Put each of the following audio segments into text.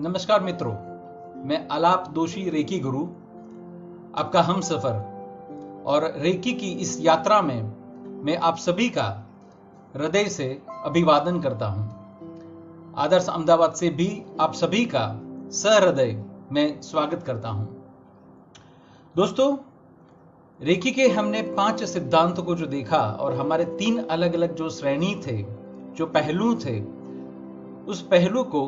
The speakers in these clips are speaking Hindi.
नमस्कार मित्रों, मैं आलाप दोषी रेकी गुरु, आपका हम सफर और रेकी की इस यात्रा में मैं आप सभी का हृदय से अभिवादन करता हूं। आदर्श अहमदाबाद से भी आप सभी का सहृदय मैं स्वागत करता हूं। दोस्तों, रेकी के हमने 5 सिद्धांतों को जो देखा और हमारे 3 अलग अलग जो श्रेणी थे, जो पहलू थे, उस पहलू को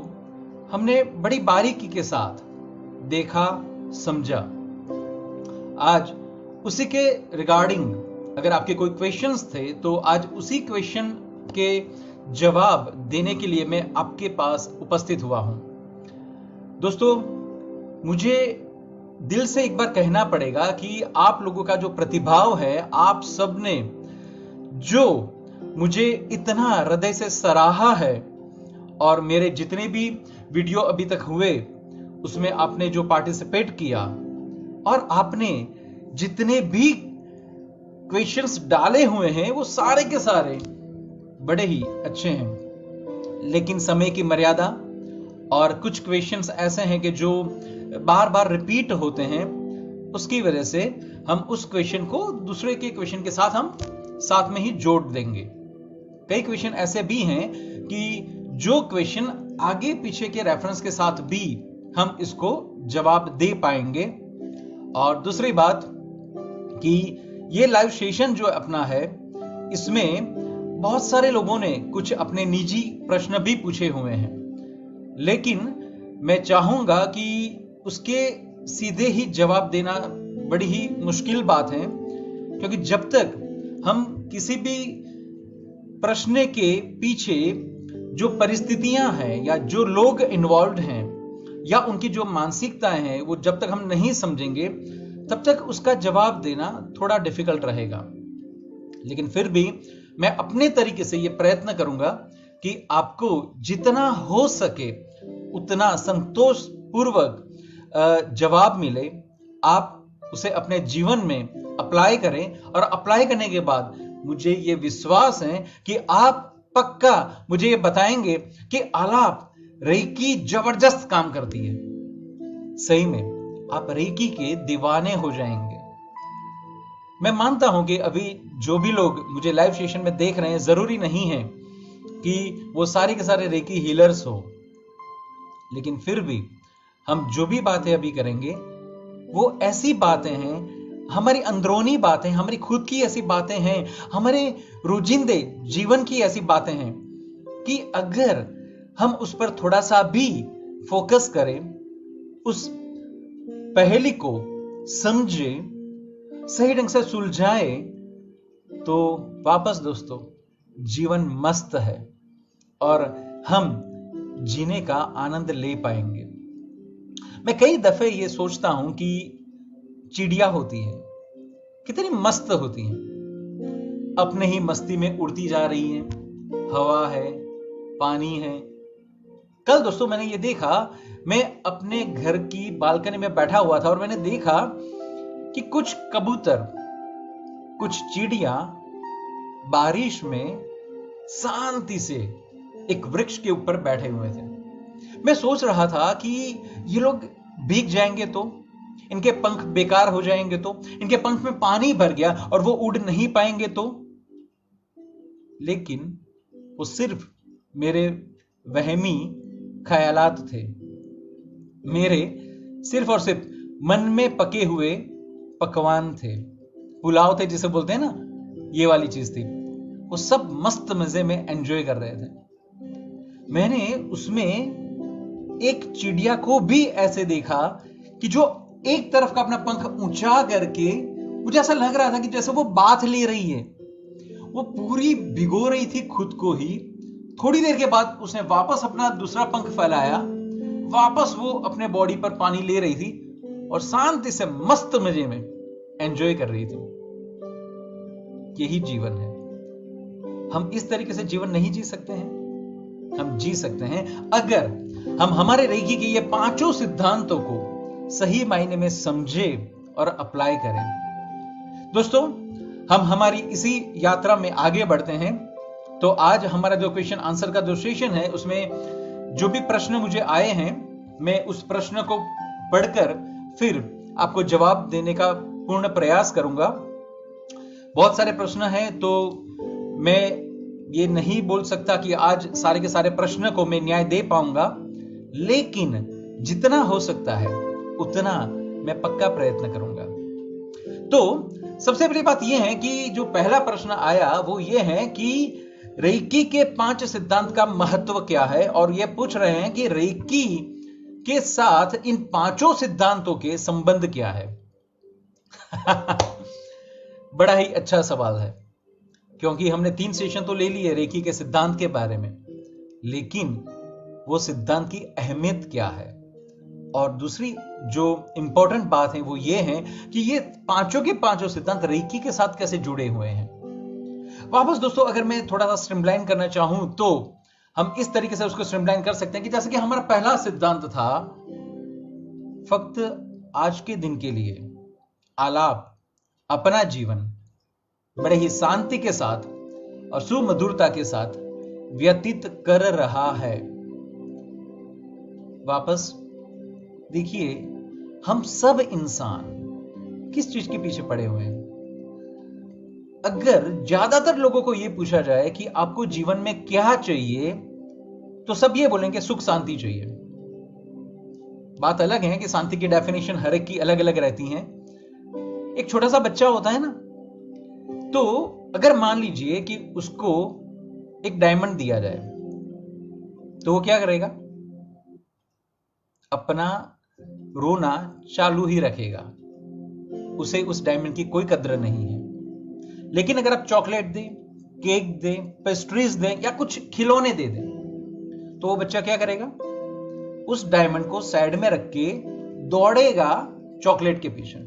हमने बड़ी बारीकी के साथ देखा, समझा। आज उसी के रिगार्डिंग अगर आपके कोई क्वेश्चंस थे तो आज उसी क्वेश्चन के जवाब देने के लिए मैं आपके पास उपस्थित हुआ हूं। दोस्तों, मुझे दिल से एक बार कहना पड़ेगा कि आप लोगों का जो प्रतिभाव है, आप सबने जो मुझे इतना हृदय से सराहा है और मेरे जितने भी वीडियो अभी तक हुए उसमें आपने जो पार्टिसिपेट किया और आपने जितने भी क्वेश्चंस डाले हुए हैं वो सारे के सारे बड़े ही अच्छे हैं। लेकिन समय की मर्यादा और कुछ क्वेश्चंस ऐसे हैं कि जो बार बार रिपीट होते हैं, उसकी वजह से हम उस क्वेश्चन को दूसरे के क्वेश्चन के साथ हम साथ में ही जोड़ देंगे। कई क्वेश्चन ऐसे भी हैं कि जो क्वेश्चन आगे पीछे के रेफरेंस के साथ भी हम इसको जवाब दे पाएंगे। और दूसरी बात कि ये लाइव सेशन जो अपना है, इसमें बहुत सारे लोगों ने कुछ अपने निजी प्रश्न भी पूछे हुए हैं, लेकिन मैं चाहूंगा कि उसके सीधे ही जवाब देना बड़ी ही मुश्किल बात है, क्योंकि जब तक हम किसी भी प्रश्न के पीछे जो परिस्थितियां हैं या जो लोग इन्वॉल्व हैं या उनकी जो मानसिकताएं हैं, वो जब तक हम नहीं समझेंगे तब तक उसका जवाब देना थोड़ा डिफिकल्ट रहेगा। लेकिन फिर भी मैं अपने तरीके से ये प्रयत्न करूंगा कि आपको जितना हो सके उतना संतोष पूर्वक जवाब मिले, आप उसे अपने जीवन में अप्लाई करें और अप्लाई करने के बाद मुझे ये विश्वास है कि आप पक्का मुझे ये बताएंगे कि आलाप रेकी जबरदस्त काम करती है। सही में आप रेकी के दीवाने हो जाएंगे। मैं मानता हूं कि अभी जो भी लोग मुझे लाइव सेशन में देख रहे हैं, जरूरी नहीं है कि वो सारे के सारे रेकी हीलर्स हो, लेकिन फिर भी हम जो भी बातें अभी करेंगे वो ऐसी बातें हैं, हमारी अंदरूनी बातें, हमारी खुद की ऐसी बातें हैं, हमारे रोजिंदे जीवन की ऐसी बातें हैं कि अगर हम उस पर थोड़ा सा भी फोकस करें, उस पहेली को समझे, सही ढंग से सुलझाए, तो वापस दोस्तों जीवन मस्त है और हम जीने का आनंद ले पाएंगे। मैं कई दफे ये सोचता हूं कि चिड़िया होती है, कितनी मस्त होती है, अपने ही मस्ती में उड़ती जा रही है, हवा है, पानी है। कल दोस्तों मैंने ये देखा, मैं अपने घर की बालकनी में बैठा हुआ था और मैंने देखा कि कुछ कबूतर, कुछ चिड़िया बारिश में शांति से एक वृक्ष के ऊपर बैठे हुए थे। मैं सोच रहा था कि ये लोग भीग जाएंगे तो, इनके पंख बेकार हो जाएंगे तो, इनके पंख में पानी भर गया और वो उड़ नहीं पाएंगे तो। लेकिन वो सिर्फ मेरे वहमी ख्यालात थे, मेरे सिर्फ और सिर्फ मन में पके हुए पकवान थे, पुलाव थे जिसे बोलते हैं ना, ये वाली चीज थी। वो सब मस्त मजे में एंजॉय कर रहे थे। मैंने उसमें एक चिड़िया को भी ऐसे देखा कि जो एक तरफ का अपना पंख ऊंचा करके, मुझे ऐसा लग रहा था कि जैसे वो बाथ ले रही है, वो पूरी भिगो रही थी खुद को ही। थोड़ी देर के बाद उसने वापस अपना दूसरा पंख फैलाया, वापस वो अपने बॉडी पर पानी ले रही थी और शांति से मस्त मजे में एंजॉय कर रही थी। यही जीवन है। हम इस तरीके से जीवन नहीं जी सकते हैं? हम जी सकते हैं अगर हम हमारे रेकी के ये 5 सिद्धांतों को सही मायने में समझे और अप्लाई करें। दोस्तों, हम हमारी इसी यात्रा में आगे बढ़ते हैं। तो आज हमारा जो क्वेश्चन आंसर का जो सेशन है, उसमें जो भी प्रश्न मुझे आए हैं, मैं उस प्रश्न को पढ़कर फिर आपको जवाब देने का पूर्ण प्रयास करूंगा। बहुत सारे प्रश्न हैं, तो मैं ये नहीं बोल सकता कि आज सारे के सारे प्रश्न को मैं न्याय दे पाऊंगा, लेकिन जितना हो सकता है उतना मैं पक्का प्रयत्न करूंगा। तो सबसे पहली बात यह है कि जो पहला प्रश्न आया वो ये है कि रेकी के 5 सिद्धांत का महत्व क्या है, और ये पूछ रहे हैं कि रेकी के साथ इन 5 सिद्धांतों के संबंध क्या है। बड़ा ही अच्छा सवाल है, क्योंकि हमने 3 सेशन तो ले लिए रेकी के सिद्धांत के बारे में, लेकिन वो सिद्धांत की अहमियत क्या है, और दूसरी जो इंपॉर्टेंट बात है वो ये है कि ये 5 के 5 सिद्धांत रेकी के साथ कैसे जुड़े हुए हैं। वापस दोस्तों, अगर मैं थोड़ा सा स्ट्रीमलाइन करना चाहूं तो हम इस तरीके से उसको स्ट्रीमलाइन कर सकते हैं कि जैसे कि हमारा पहला सिद्धांत था फक्त आज के दिन के लिए आलाप अपना जीवन बड़े ही शांति के साथ और सुमधुरता के साथ व्यतीत कर रहा है। वापस देखिए, हम सब इंसान किस चीज के पीछे पड़े हुए हैं। अगर ज्यादातर लोगों को यह पूछा जाए कि आपको जीवन में क्या चाहिए, तो सब ये बोलेंगे सुख शांति चाहिए। बात अलग है कि शांति की डेफिनेशन हर एक की अलग अलग रहती है। एक छोटा सा बच्चा होता है ना, तो अगर मान लीजिए कि उसको एक डायमंड दिया जाए, तो वो क्या करेगा? अपना रोना चालू ही रखेगा, उसे उस डायमंड की कोई कद्र नहीं है। लेकिन अगर आप चॉकलेट दें, केक दें, पेस्ट्रीज दें या कुछ खिलौने दे दें, तो वो बच्चा क्या करेगा? उस डायमंड को साइड में रख के दौड़ेगा चॉकलेट के पीछे।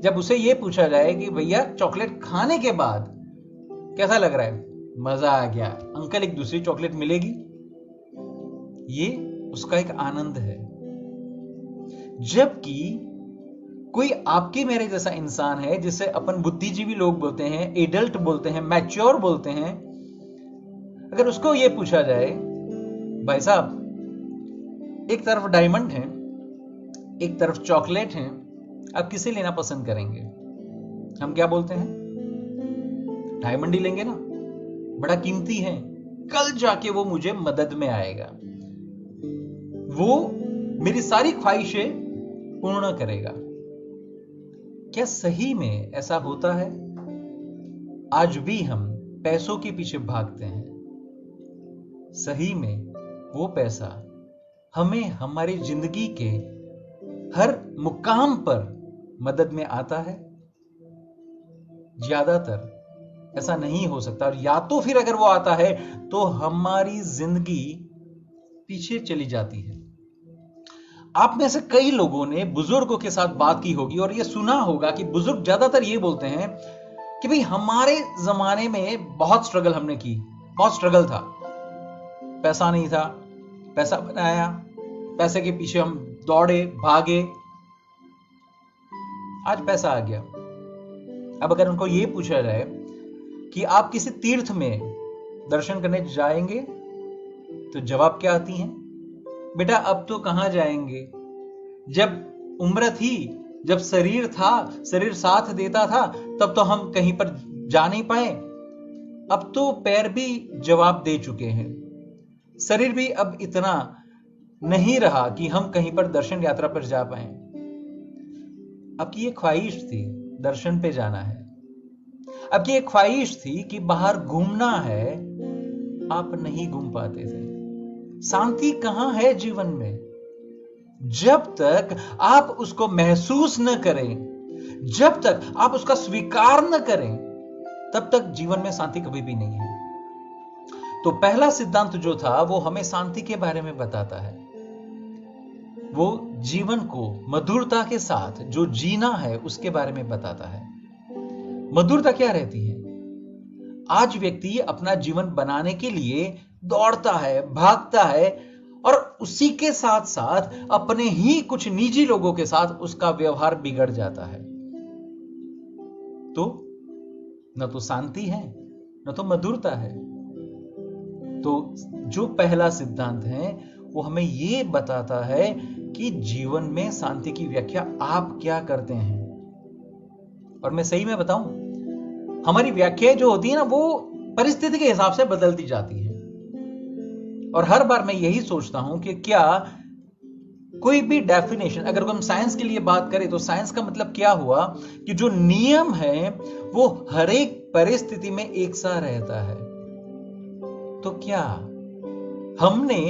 जब उसे यह पूछा जाए कि भैया चॉकलेट खाने के बाद कैसा लग रहा है, मजा आ गया, अंकल एक दूसरी चॉकलेट मिलेगी, ये उसका एक आनंद है। जबकि कोई आपके मेरे जैसा इंसान है जिसे अपन बुद्धिजीवी लोग बोलते हैं, एडल्ट बोलते हैं, मैच्योर बोलते हैं, अगर उसको यह पूछा जाए भाई साहब एक तरफ डायमंड है, एक तरफ चॉकलेट है, आप किसे लेना पसंद करेंगे? हम क्या बोलते हैं? डायमंड ही लेंगे ना, बड़ा कीमती है, कल जाके वो मुझे मदद में आएगा, वो मेरी सारी ख्वाहिशें पूर्ण करेगा। क्या सही में ऐसा होता है? आज भी हम पैसों के पीछे भागते हैं। सही में वो पैसा हमें हमारी जिंदगी के हर मुकाम पर मदद में आता है? ज्यादातर ऐसा नहीं हो सकता, और या तो फिर अगर वो आता है तो हमारी जिंदगी पीछे चली जाती है। आप में से कई लोगों ने बुजुर्गों के साथ बात की होगी और यह सुना होगा कि बुजुर्ग ज्यादातर ये बोलते हैं कि भाई हमारे जमाने में बहुत स्ट्रगल हमने की, बहुत स्ट्रगल था, पैसा नहीं था, पैसा बनाया, पैसे के पीछे हम दौड़े भागे, आज पैसा आ गया। अब अगर उनको यह पूछा जाए कि आप किसी तीर्थ में दर्शन करने जाएंगे, तो जवाब क्या आती है? बेटा अब तो कहां जाएंगे, जब उम्र थी, जब शरीर था, शरीर साथ देता था, तब तो हम कहीं पर जा नहीं पाए, अब तो पैर भी जवाब दे चुके हैं, शरीर भी अब इतना नहीं रहा कि हम कहीं पर दर्शन यात्रा पर जा पाए। आपकी ये ख्वाहिश थी दर्शन पे जाना है, आपकी ये ख्वाहिश थी कि बाहर घूमना है, आप नहीं घूम पाते थे। शांति कहां है जीवन में? जब तक आप उसको महसूस न करें, जब तक आप उसका स्वीकार न करें, तब तक जीवन में शांति कभी भी नहीं है। तो पहला सिद्धांत जो था वो हमें शांति के बारे में बताता है। वो जीवन को मधुरता के साथ जो जीना है उसके बारे में बताता है। मधुरता क्या रहती है? आज व्यक्ति अपना जीवन बनाने के लिए दौड़ता है, भागता है, और उसी के साथ साथ अपने ही कुछ निजी लोगों के साथ उसका व्यवहार बिगड़ जाता है। तो न तो शांति है, न तो मधुरता है। तो जो पहला सिद्धांत है वो हमें ये बताता है कि जीवन में शांति की व्याख्या आप क्या करते हैं। और मैं सही में बताऊं, हमारी व्याख्या जो होती है ना, वो परिस्थिति के हिसाब से बदलती जाती है। और हर बार मैं यही सोचता हूं कि क्या कोई भी डेफिनेशन, अगर हम साइंस के लिए बात करें तो साइंस का मतलब क्या हुआ कि जो नियम है वो हर एक परिस्थिति में एक सा रहता है। तो क्या हमने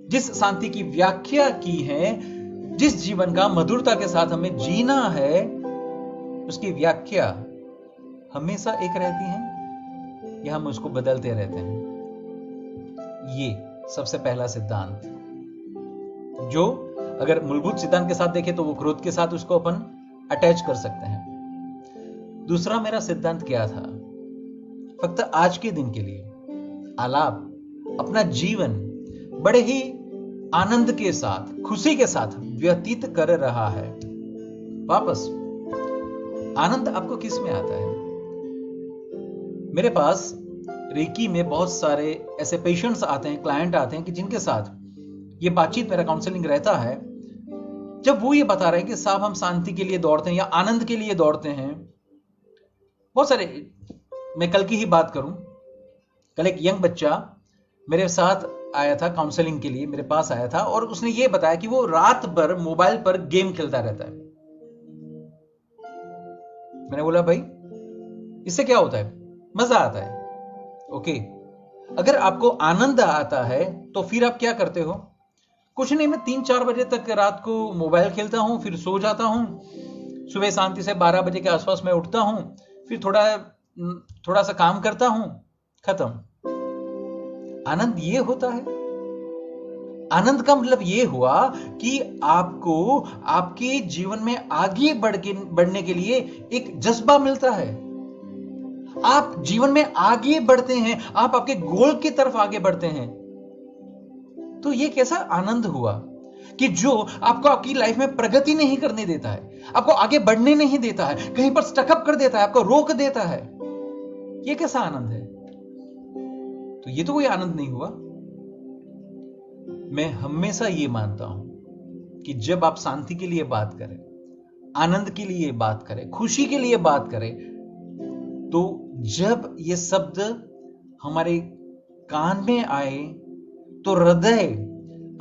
जिस शांति की व्याख्या की है, जिस जीवन का मधुरता के साथ हमें जीना है, उसकी व्याख्या हमेशा एक रहती है या हम उसको बदलते रहते हैं? ये सबसे पहला सिद्धांत, जो अगर मूलभूत सिद्धांत के साथ देखें तो वो क्रोध के साथ उसको अपन अटैच कर सकते हैं। दूसरा मेरा सिद्धांत क्या था? फक्त आज के दिन के लिए आलाप अपना जीवन बड़े ही आनंद के साथ, खुशी के साथ व्यतीत कर रहा है। वापस आनंद आपको किस में आता है? मेरे पास रेकी में बहुत सारे ऐसे पेशेंट्स आते हैं, क्लाइंट आते हैं कि जिनके साथ ये बातचीत, मेरा काउंसलिंग रहता है, जब वो ये बता रहे हैं कि साहब हम शांति के लिए दौड़ते हैं या आनंद के लिए दौड़ते हैं। बहुत सारे, मैं कल की ही बात करूं, कल एक यंग बच्चा मेरे साथ आया था काउंसलिंग के लिए, मेरे पास आया था और उसने ये बताया कि वो रात भर मोबाइल पर गेम खेलता रहता है। मैंने बोला भाई इससे क्या होता है? मजा आता है। ओके, अगर आपको आनंद आता है तो फिर आप क्या करते हो? कुछ नहीं, मैं 3-4 बजे तक रात को मोबाइल खेलता हूं, फिर सो जाता हूं, सुबह शांति से 12 बजे के आसपास मैं उठता हूं, फिर थोड़ा सा काम करता हूं, खत्म। आनंद ये होता है? आनंद का मतलब ये हुआ कि आपको आपके जीवन में आगे बढ़ने के लिए एक जज्बा मिलता है। आप जीवन में आगे बढ़ते हैं, आप आपके गोल की तरफ आगे बढ़ते हैं। तो ये कैसा आनंद हुआ कि जो आपको आपकी लाइफ में प्रगति नहीं करने देता है, आपको आगे बढ़ने नहीं देता है, कहीं पर स्टकअप कर देता है, आपको रोक देता है। ये कैसा आनंद है? तो ये तो कोई आनंद नहीं हुआ। मैं हमेशा ये मानता हूं कि जब आप शांति के लिए बात करें, आनंद के लिए बात करें, खुशी के लिए बात करें, तो जब ये शब्द हमारे कान में आए तो हृदय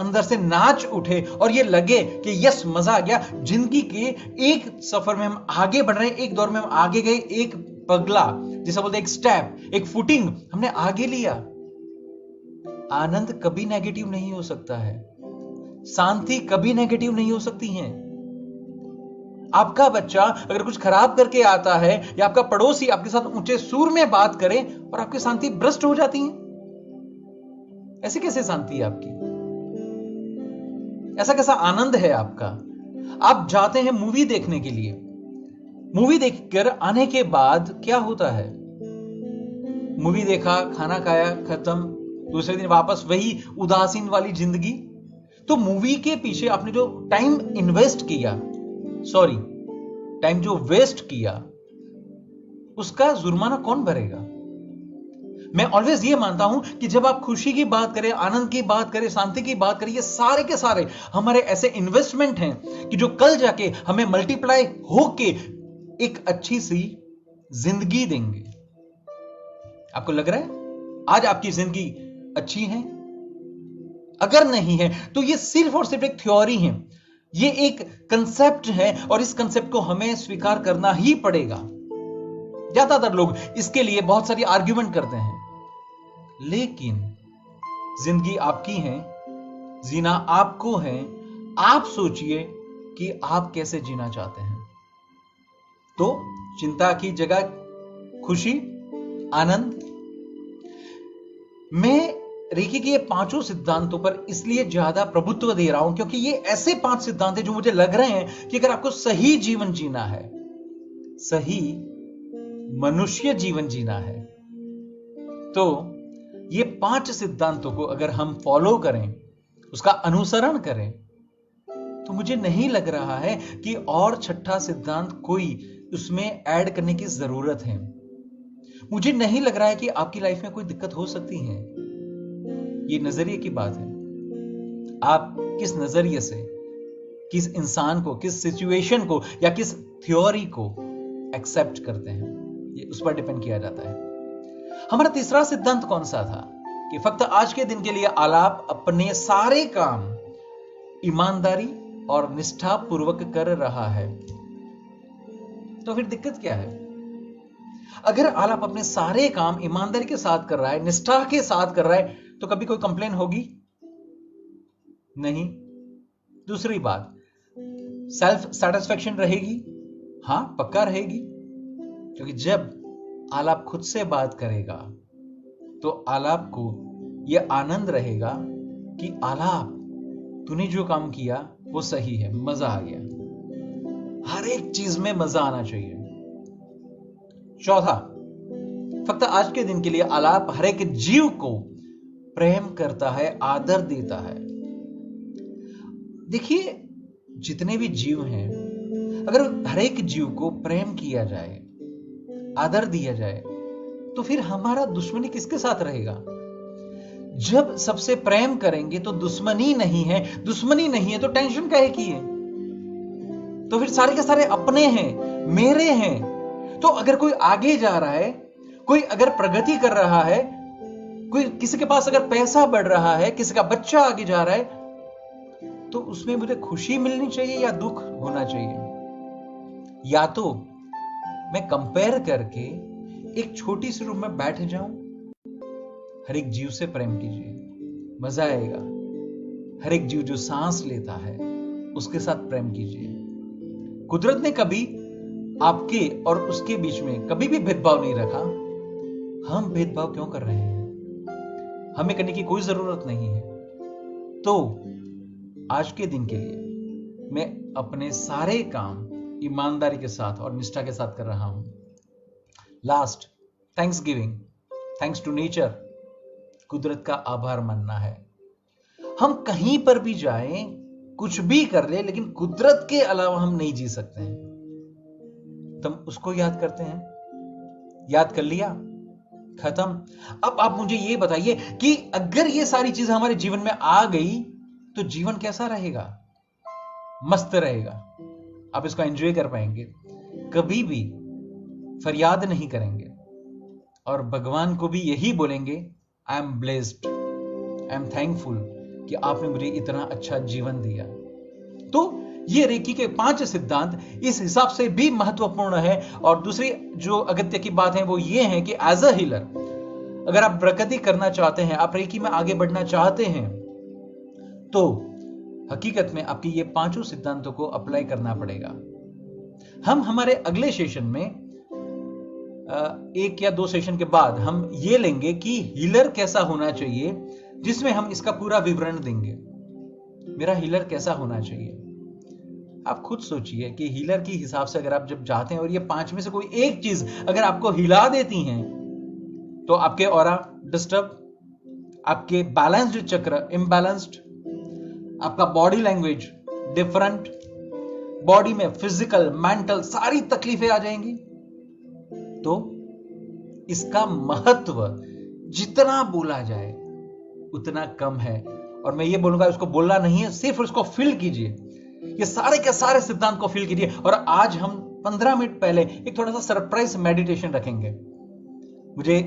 अंदर से नाच उठे और ये लगे कि यस, मजा आ गया। जिंदगी के एक सफर में हम आगे बढ़ रहे हैं, एक दौर में हम आगे गए, एक पगला, जिसे बोलते एक स्टेप, एक फुटिंग हमने आगे लिया। आनंद कभी नेगेटिव नहीं हो सकता है, शांति कभी नेगेटिव नहीं हो सकती है। आपका बच्चा अगर कुछ खराब करके आता है या आपका पड़ोसी आपके साथ ऊंचे सुर में बात करे और आपकी शांति भ्रष्ट हो जाती है, ऐसे कैसे शांति है आपकी? ऐसा कैसा आनंद है आपका? आप जाते हैं मूवी देखने के लिए, मूवी देखकर आने के बाद क्या होता है? मूवी देखा, खाना खाया, खत्म, दूसरे दिन वापस वही उदासीन वाली जिंदगी। तो मूवी के पीछे आपने जो टाइम इन्वेस्ट किया, टाइम जो वेस्ट किया, उसका जुर्माना कौन भरेगा? मैं ऑलवेज ये मानता हूं कि जब आप खुशी की बात करें, आनंद की बात करें, शांति की बात करें, ये सारे के सारे हमारे ऐसे इन्वेस्टमेंट हैं कि जो कल जाके हमें मल्टीप्लाई होके एक अच्छी सी जिंदगी देंगे। आपको लग रहा है आज आपकी जिंदगी अच्छी है? अगर नहीं है तो ये सिर्फ और सिर्फ एक थ्योरी है, ये एक कंसेप्ट है और इस कंसेप्ट को हमें स्वीकार करना ही पड़ेगा। ज्यादातर लोग इसके लिए बहुत सारी आर्ग्यूमेंट करते हैं, लेकिन जिंदगी आपकी है, जीना आपको है। आप सोचिए कि आप कैसे जीना चाहते हैं। तो चिंता की जगह खुशी, आनंद। मैं रेकी के ये 5 सिद्धांतों पर इसलिए ज्यादा प्रभुत्व दे रहा हूं क्योंकि ये ऐसे 5 सिद्धांत हैं जो मुझे लग रहे हैं कि अगर आपको सही जीवन जीना है, सही मनुष्य जीवन जीना है, तो ये 5 सिद्धांतों को अगर हम फॉलो करें, उसका अनुसरण करें, तो मुझे नहीं लग रहा है कि और 6ठा सिद्धांत कोई उसमें ऐड करने की जरूरत है। मुझे नहीं लग रहा है कि आपकी लाइफ में कोई दिक्कत हो सकती है। ये नजरिए की बात है। आप किस नजरिए से किस इंसान को, किस सिचुएशन को या किस थ्योरी को एक्सेप्ट करते हैं, ये उस पर डिपेंड किया जाता है। हमारा तीसरा सिद्धांत कौन सा था कि फक्त आज के दिन के लिए आलाप अपने सारे काम ईमानदारी और निष्ठा पूर्वक कर रहा है। तो फिर दिक्कत क्या है? अगर आलाप अपने सारे काम ईमानदारी के साथ कर रहा है, निष्ठा के साथ कर रहा है, तो कभी कोई कंप्लेन होगी नहीं। दूसरी बात, सेल्फ सेटिस्फेक्शन रहेगी? हां, पक्का रहेगी। क्योंकि जब आलाप खुद से बात करेगा तो आलाप को यह आनंद रहेगा कि आलाप, तूने जो काम किया वो सही है, मजा आ गया। हर एक चीज में मजा आना चाहिए। चौथा, फक्त आज के दिन के लिए आलाप हर एक जीव को प्रेम करता है, आदर देता है। देखिए, जितने भी जीव हैं, अगर हर एक जीव को प्रेम किया जाए, आदर दिया जाए, तो फिर हमारा दुश्मनी किसके साथ रहेगा? जब सबसे प्रेम करेंगे तो दुश्मनी नहीं है, दुश्मनी नहीं है तो टेंशन काहे की है? तो फिर सारे के सारे अपने हैं, मेरे हैं। तो अगर कोई आगे जा रहा है, कोई अगर प्रगति कर रहा है, कोई किसी के पास अगर पैसा बढ़ रहा है, किसी का बच्चा आगे जा रहा है, तो उसमें मुझे खुशी मिलनी चाहिए या दुख होना चाहिए? या तो मैं कंपेयर करके एक छोटी सी रूम में बैठ जाऊं? हर एक जीव से प्रेम कीजिए, मजा आएगा। हर एक जीव जो सांस लेता है उसके साथ प्रेम कीजिए। कुदरत ने कभी आपके और उसके बीच में कभी भी भेदभाव नहीं रखा। हम भेदभाव क्यों कर रहे हैं? हमें करने की कोई जरूरत नहीं है। तो आज के दिन के लिए मैं अपने सारे काम ईमानदारी के साथ और निष्ठा के साथ कर रहा हूं। Last, thanks giving, thanks to nature, कुदरत का आभार मानना है। हम कहीं पर भी जाएं, कुछ भी कर ले, लेकिन कुदरत के अलावा हम नहीं जी सकते हैं। तुम उसको याद करते हैं? याद कर लिया, खत्म। अब आप मुझे ये बताइए कि अगर ये सारी चीजें हमारे जीवन में आ गई तो जीवन कैसा रहेगा? मस्त रहेगा। आप इसको एंजॉय कर पाएंगे, कभी भी फरियाद नहीं करेंगे, और भगवान को भी यही बोलेंगे, I am blessed, I am thankful कि आपने मुझे इतना अच्छा जीवन दिया। तो ये रेकी के 5 सिद्धांत इस हिसाब से भी महत्वपूर्ण है। और दूसरी जो अगत्य की बात है वो ये है कि एज अ हीलर, अगर आप प्रगति करना चाहते हैं, आप रेकी में आगे बढ़ना चाहते हैं, तो हकीकत में आपकी ये 5 सिद्धांतों को अप्लाई करना पड़ेगा। हम हमारे अगले सेशन में 1 या 2 सेशन के बाद हम ये लेंगे कि हीलर कैसा होना चाहिए, जिसमें हम इसका पूरा विवरण देंगे। मेरा हीलर कैसा होना चाहिए? आप खुद सोचिए कि हीलर के हिसाब से अगर आप जब जाते हैं और ये 5 में से कोई एक चीज अगर आपको हिला देती हैं, तो आपके ऑरा डिस्टर्ब, आपके बैलेंस्ड चक्र इम्बैलेंस्ड, आपका बॉडी लैंग्वेज डिफरेंट, बॉडी में फिजिकल मेंटल सारी तकलीफें आ जाएंगी। तो इसका महत्व जितना बोला जाए उतना कम है। और मैं ये बोलूंगा, उसको बोलना नहीं है, सिर्फ उसको फील कीजिए। ये सारे के सारे सिद्धांत को फील कीजिए। और आज हम 15 मिनट पहले एक थोड़ा सा सरप्राइज मेडिटेशन रखेंगे। मुझे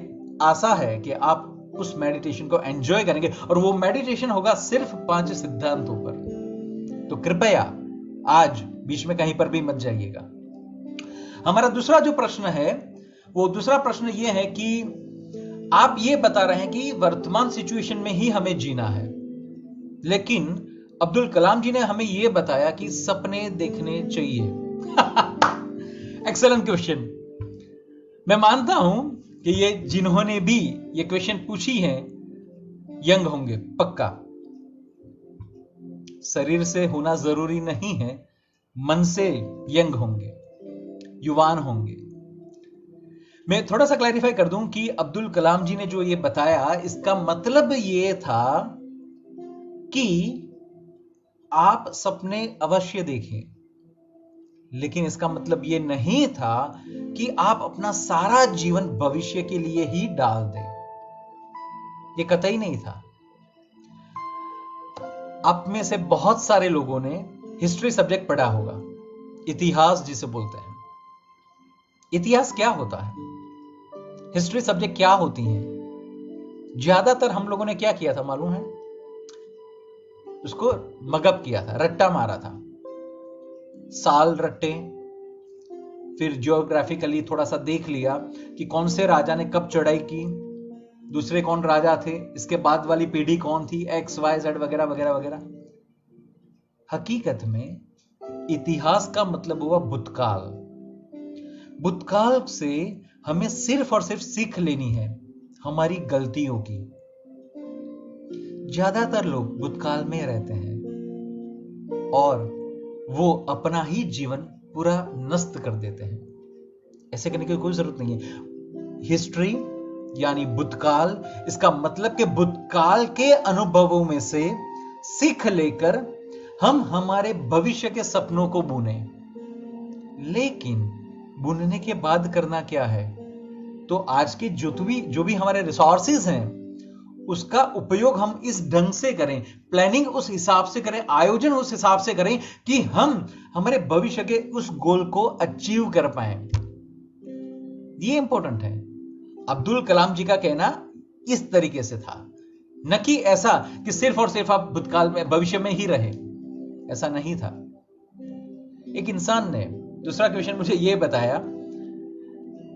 आशा है कि आप उस मेडिटेशन को एंजॉय करेंगे, और वो मेडिटेशन होगा सिर्फ 5 सिद्धांतों पर। तो कृपया आज बीच में कहीं पर भी मत जाइएगा। हमारा दूसरा जो प्रश्न है, वो दूसरा प्रश्न ये है कि आप ये बता रहे हैं कि वर्तमान सिचुएशन में ही हमें जीना है, लेकिन अब्दुल कलाम जी ने हमें यह बताया कि सपने देखने चाहिए। Excellent question. मैं मानता हूं कि ये जिन्होंने भी ये क्वेश्चन पूछी है यंग होंगे, पक्का। शरीर से होना जरूरी नहीं है, मन से यंग होंगे, युवान होंगे। मैं थोड़ा सा क्लैरिफाई कर दूं कि अब्दुल कलाम जी ने जो ये बताया, इसका मतलब ये था कि आप सपने अवश्य देखें, लेकिन इसका मतलब ये नहीं था कि आप अपना सारा जीवन भविष्य के लिए ही डाल दें। ये कतई नहीं था। आप में से बहुत सारे लोगों ने हिस्ट्री सब्जेक्ट पढ़ा होगा, इतिहास जिसे बोलते हैं। इतिहास क्या होता है, हिस्ट्री सब्जेक्ट क्या होती है? ज्यादातर हम लोगों ने क्या किया था मालूम है? उसको मगअप किया था, रट्टा मारा था। साल रट्टे, फिर जियोग्राफिकली थोड़ा सा देख लिया कि कौन से राजा ने कब चढ़ाई की, दूसरे कौन राजा थे, इसके बाद वाली पीढ़ी कौन थी, एक्स वाई जेड वगैरह वगैरह वगैरह। हकीकत में इतिहास का मतलब हुआ भूतकाल। भूतकाल से हमें सिर्फ और सिर्फ सीख लेनी है हमारी गलतियों की। ज्यादातर लोग भूतकाल में रहते हैं और वो अपना ही जीवन पूरा नष्ट कर देते हैं। ऐसे करने की कोई जरूरत नहीं है। हिस्ट्री यानी भूतकाल, इसका मतलब कि भूतकाल के अनुभवों में से सीख लेकर हम हमारे भविष्य के सपनों को बुने। लेकिन बुनने के बाद करना क्या है? तो आज के जो भी हमारे रिसोर्सेज हैं उसका उपयोग हम इस ढंग से करें, प्लानिंग उस हिसाब से करें, आयोजन उस हिसाब से करें कि हम हमारे भविष्य के उस गोल को अचीव कर पाए। ये इंपॉर्टेंट है। अब्दुल कलाम जी का कहना इस तरीके से था, न कि ऐसा कि सिर्फ और सिर्फ आप भूतकाल में भविष्य में ही रहे। ऐसा नहीं था। एक इंसान ने दूसरा क्वेश्चन मुझे यह बताया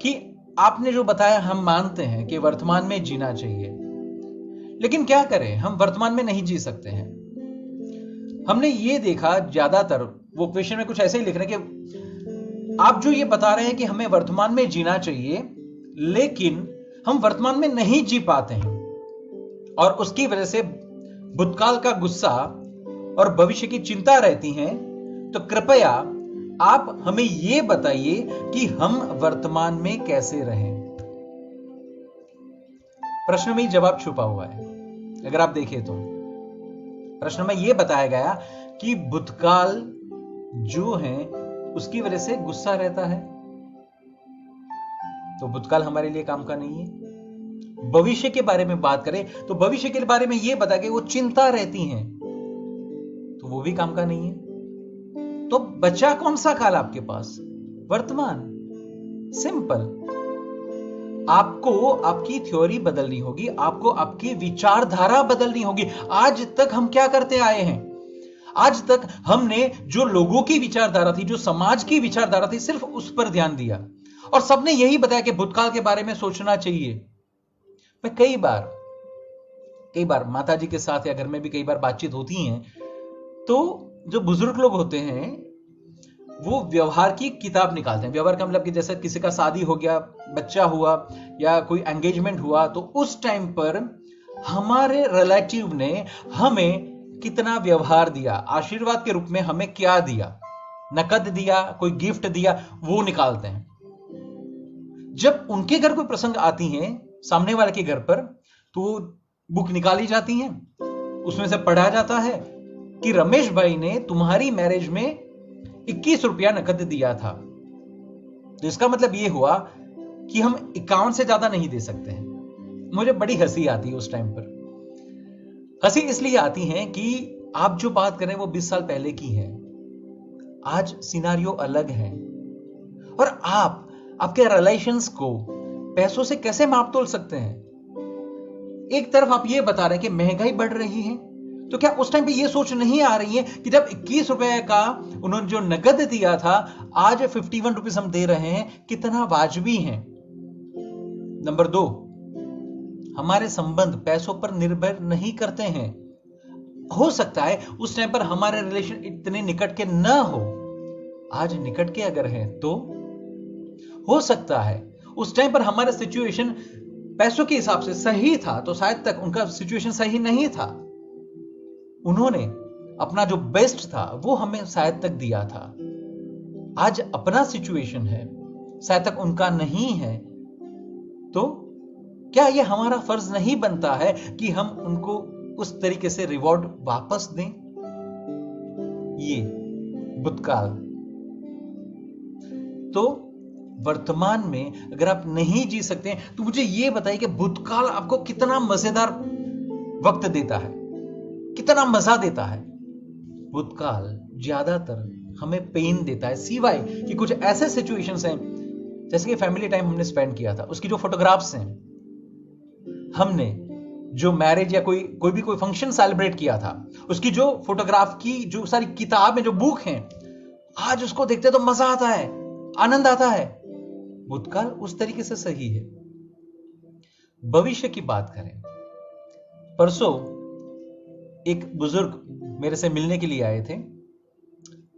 कि आपने जो बताया हम मानते हैं कि वर्तमान में जीना चाहिए, लेकिन क्या करें, हम वर्तमान में नहीं जी सकते हैं। हमने ये देखा ज्यादातर वो क्वेश्चन में कुछ ऐसे ही लिख रहे हैं कि आप जो ये बता रहे हैं कि हमें वर्तमान में जीना चाहिए, लेकिन हम वर्तमान में नहीं जी पाते हैं और उसकी वजह से भूतकाल का गुस्सा और भविष्य की चिंता रहती है। तो कृपया आप हमें यह बताइए कि हम वर्तमान में कैसे रहें। प्रश्न में जवाब छुपा हुआ है। अगर आप देखें तो प्रश्न में यह बताया गया कि भूतकाल जो है उसकी वजह से गुस्सा रहता है, तो भूतकाल हमारे लिए काम का नहीं है। भविष्य के बारे में बात करें तो भविष्य के बारे में यह बता के वो चिंता रहती है, तो वो भी काम का नहीं है। तो बचा कौन सा काल आपके पास? वर्तमान। सिंपल। आपको आपकी थ्योरी बदलनी होगी, आपको आपकी विचारधारा बदलनी होगी। आज तक हम क्या करते आए हैं? आज तक हमने जो लोगों की विचारधारा थी, जो समाज की विचारधारा थी, सिर्फ उस पर ध्यान दिया और सबने यही बताया कि भूतकाल के बारे में सोचना चाहिए। मैं कई बार माता जी के साथ या घर में भी कई बार बातचीत होती है, तो जो बुजुर्ग लोग होते हैं वो व्यवहार की किताब निकालते हैं। व्यवहार का मतलब कि जैसे किसी का शादी हो गया, बच्चा हुआ या कोई एंगेजमेंट हुआ, तो उस टाइम पर हमारे रिलेटिव ने हमें कितना व्यवहार दिया, आशीर्वाद के रूप में हमें क्या दिया, नकद दिया, कोई गिफ्ट दिया, वो निकालते हैं। जब उनके घर कोई प्रसंग आती है सामने वाले के घर पर, तो बुक निकाली जाती है, उसमें से पढ़ा जाता है कि रमेश भाई ने तुम्हारी मैरिज में 21 रुपया नकद दिया था। तो इसका मतलब यह हुआ कि हम 51 से ज्यादा नहीं दे सकते हैं। मुझे बड़ी हंसी आती है उस टाइम पर। हंसी इसलिए आती है कि आप जो बात कर रहे हैं वो 20 साल पहले की है। आज सिनारियो अलग है और आपके रिलेशंस को पैसों से कैसे माप तोल सकते हैं? एक तरफ आप ये बता रहे हैं कि महंगाई बढ़ रही है, तो क्या उस टाइम पे ये सोच नहीं आ रही है कि जब 21 रुपए का उन्होंने जो नगद दिया था, आज 51 रुपीज हम दे रहे हैं, कितना वाजबी है? नंबर 2, हमारे संबंध पैसों पर निर्भर नहीं करते हैं। हो सकता है उस टाइम पर हमारे रिलेशन इतने निकट के ना हो, आज निकट के अगर है तो हो सकता है उस टाइम पर हमारा सिचुएशन पैसों के हिसाब से सही था, तो शायद तक उनका सिचुएशन सही नहीं था। उन्होंने अपना जो बेस्ट था वो हमें शायद तक दिया था। आज अपना सिचुएशन है, शायद तक उनका नहीं है, तो क्या यह हमारा फर्ज नहीं बनता है कि हम उनको उस तरीके से रिवॉर्ड वापस दें? ये भूतकाल। तो वर्तमान में अगर आप नहीं जी सकते तो मुझे यह बताइए कि भूतकाल आपको कितना मजेदार वक्त देता है। कितना मजा देता है। भूतकाल ज्यादातर हमें पेन देता है, सिवाय कि कुछ ऐसे सिचुएशंस हैं, जैसे कि फैमिली टाइम हमने स्पेंड किया था, उसकी जो फोटोग्राफ्स हैं, हमने जो मैरिज या कोई भी फंक्शन सेलिब्रेट किया था, उसकी जो फोटोग्राफ की जो सारी किताबें, जो बुक हैं, आज उसको देखते तो मजा आता है, आनंद आता है। भूतकाल उस तरीके से सही है। भविष्य की बात करें, परसों एक बुजुर्ग मेरे से मिलने के लिए आए थे।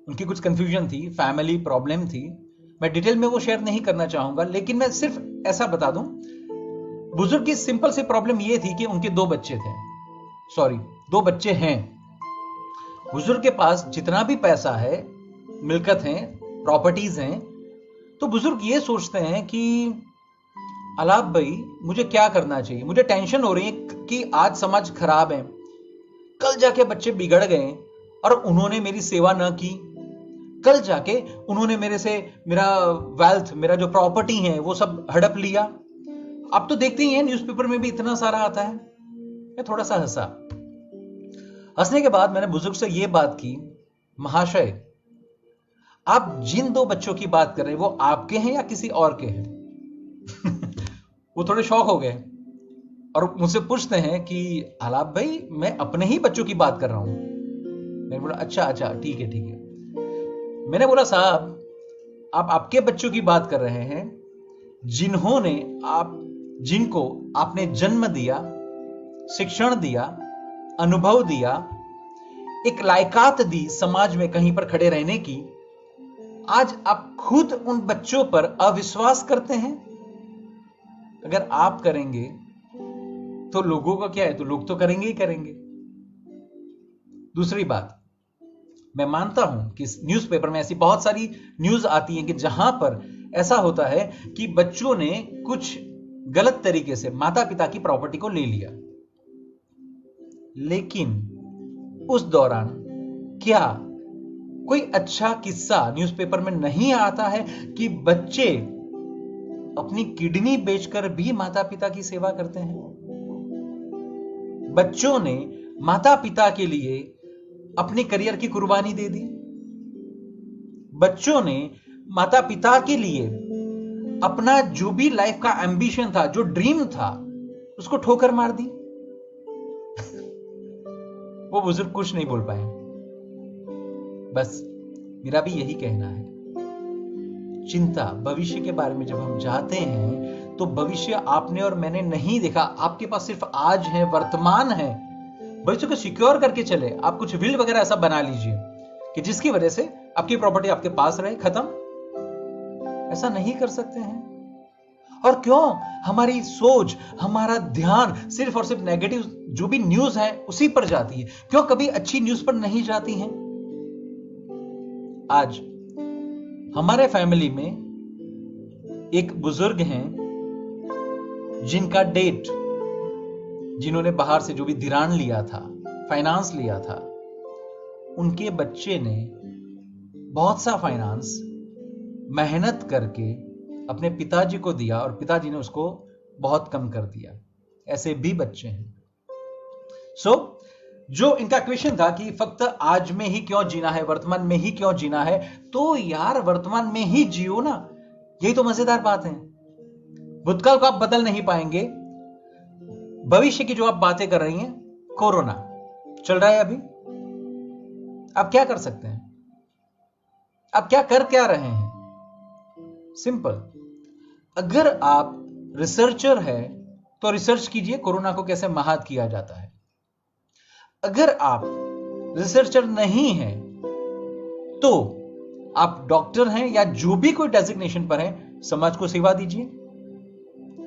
उनकी कुछ कंफ्यूजन थी, फैमिली प्रॉब्लम थी। मैं डिटेल में वो शेयर नहीं करना चाहूंगा, लेकिन मैं सिर्फ ऐसा बता दूं, बुजुर्ग की सिंपल सी प्रॉब्लम ये थी कि उनके 2 बच्चे थे, 2 बच्चे हैं। बुजुर्ग के पास जितना भी पैसा है, मिलकत है, प्रॉपर्टीज हैं, तो बुजुर्ग ये सोचते हैं कि अलाप भाई, मुझे क्या करना चाहिए? मुझे टेंशन हो रही है कि आज समाज खराब है, कल जाके बच्चे बिगड़ गए और उन्होंने मेरी सेवा न की, कल जाके उन्होंने मेरे से मेरा वेल्थ, मेरा जो प्रॉपर्टी है वो सब हड़प लिया। आप तो देखते ही हैं, न्यूज़पेपर में भी इतना सारा आता है। मैं थोड़ा सा हंसा। हंसने के बाद मैंने बुजुर्ग से यह बात की, महाशय, आप जिन 2 बच्चों की बात कर रहे हैं वो आपके हैं या किसी और के हैं? वो थोड़े शॉक हो गए और मुझसे पूछते हैं कि आलाप भाई, मैं अपने ही बच्चों की बात कर रहा हूं। मैंने बोला अच्छा, ठीक है। मैंने बोला, साहब, आप आपके बच्चों की बात कर रहे हैं, जिनको आपने जन्म दिया, शिक्षण दिया, अनुभव दिया, एक लायकात दी समाज में कहीं पर खड़े रहने की। आज आप खुद उन बच्चों पर अविश्वास करते हैं। अगर आप करेंगे तो लोगों का क्या है? तो लोग तो करेंगे ही करेंगे। दूसरी बात, मैं मानता हूं कि न्यूज़पेपर में ऐसी बहुत सारी न्यूज आती हैं कि जहां पर ऐसा होता है कि बच्चों ने कुछ गलत तरीके से माता पिता की प्रॉपर्टी को ले लिया, लेकिन उस दौरान क्या कोई अच्छा किस्सा न्यूज़पेपर में नहीं आता है कि बच्चे अपनी किडनी बेचकर भी माता पिता की सेवा करते हैं? बच्चों ने माता पिता के लिए अपने करियर की कुर्बानी दे दी। बच्चों ने माता पिता के लिए अपना जो भी लाइफ का एंबिशन था, जो ड्रीम था, उसको ठोकर मार दी। वो बुजुर्ग कुछ नहीं बोल पाए। बस मेरा भी यही कहना है, चिंता भविष्य के बारे में जब हम चाहते हैं तो भविष्य आपने और मैंने नहीं देखा। आपके पास सिर्फ आज है, वर्तमान है। भविष्य को सिक्योर करके चले। आप कुछ विल वगैरह ऐसा बना लीजिए कि जिसकी वजह से आपकी प्रॉपर्टी आपके पास रहे, खत्म। ऐसा नहीं कर सकते हैं। और क्यों हमारी सोच, हमारा ध्यान सिर्फ और सिर्फ नेगेटिव जो भी न्यूज है उसी पर जाती है? क्यों कभी अच्छी न्यूज पर नहीं जाती है? आज हमारे फैमिली में एक बुजुर्ग हैं जिनका डेट, जिन्होंने बाहर से जो भी धिराण लिया था, फाइनेंस लिया था, उनके बच्चे ने बहुत सा फाइनेंस मेहनत करके अपने पिताजी को दिया और पिताजी ने उसको बहुत कम कर दिया। ऐसे भी बच्चे हैं। जो इनका क्वेश्चन था कि फक्त आज में ही क्यों जीना है, वर्तमान में ही क्यों जीना है, तो यार वर्तमान में ही जियो ना। यही तो मजेदार बात है। भूतकाल को आप बदल नहीं पाएंगे। भविष्य की जो आप बातें कर रही हैं, कोरोना चल रहा है अभी, आप क्या कर सकते हैं? आप क्या रहे हैं? सिंपल, अगर आप रिसर्चर हैं तो रिसर्च कीजिए कोरोना को कैसे महात किया जाता है। अगर आप रिसर्चर नहीं हैं तो आप डॉक्टर हैं या जो भी कोई डेजिग्नेशन पर है, समाज को सेवा दीजिए।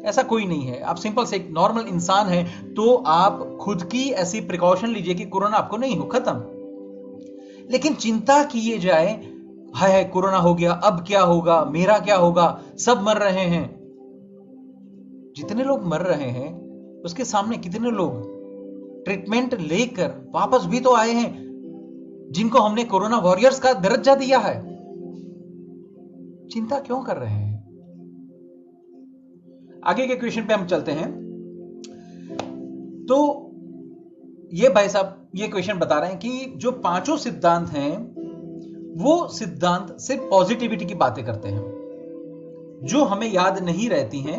ऐसा कोई नहीं है। आप सिंपल से एक नॉर्मल इंसान हैं तो आप खुद की ऐसी प्रिकॉशन लीजिए कि कोरोना आपको नहीं हो, खत्म। लेकिन चिंता किए जाए, हाय कोरोना हो गया, अब क्या होगा, मेरा क्या होगा, सब मर रहे हैं। जितने लोग मर रहे हैं उसके सामने कितने लोग ट्रीटमेंट लेकर वापस भी तो आए हैं, जिनको हमने कोरोना वॉरियर्स का दर्जा दिया है। चिंता क्यों कर रहे हैं? आगे के क्वेश्चन पे हम चलते हैं। तो ये भाई साहब ये क्वेश्चन बता रहे हैं कि जो पांचों सिद्धांत हैं वो सिद्धांत सिर्फ पॉजिटिविटी की बातें करते हैं जो हमें याद नहीं रहती हैं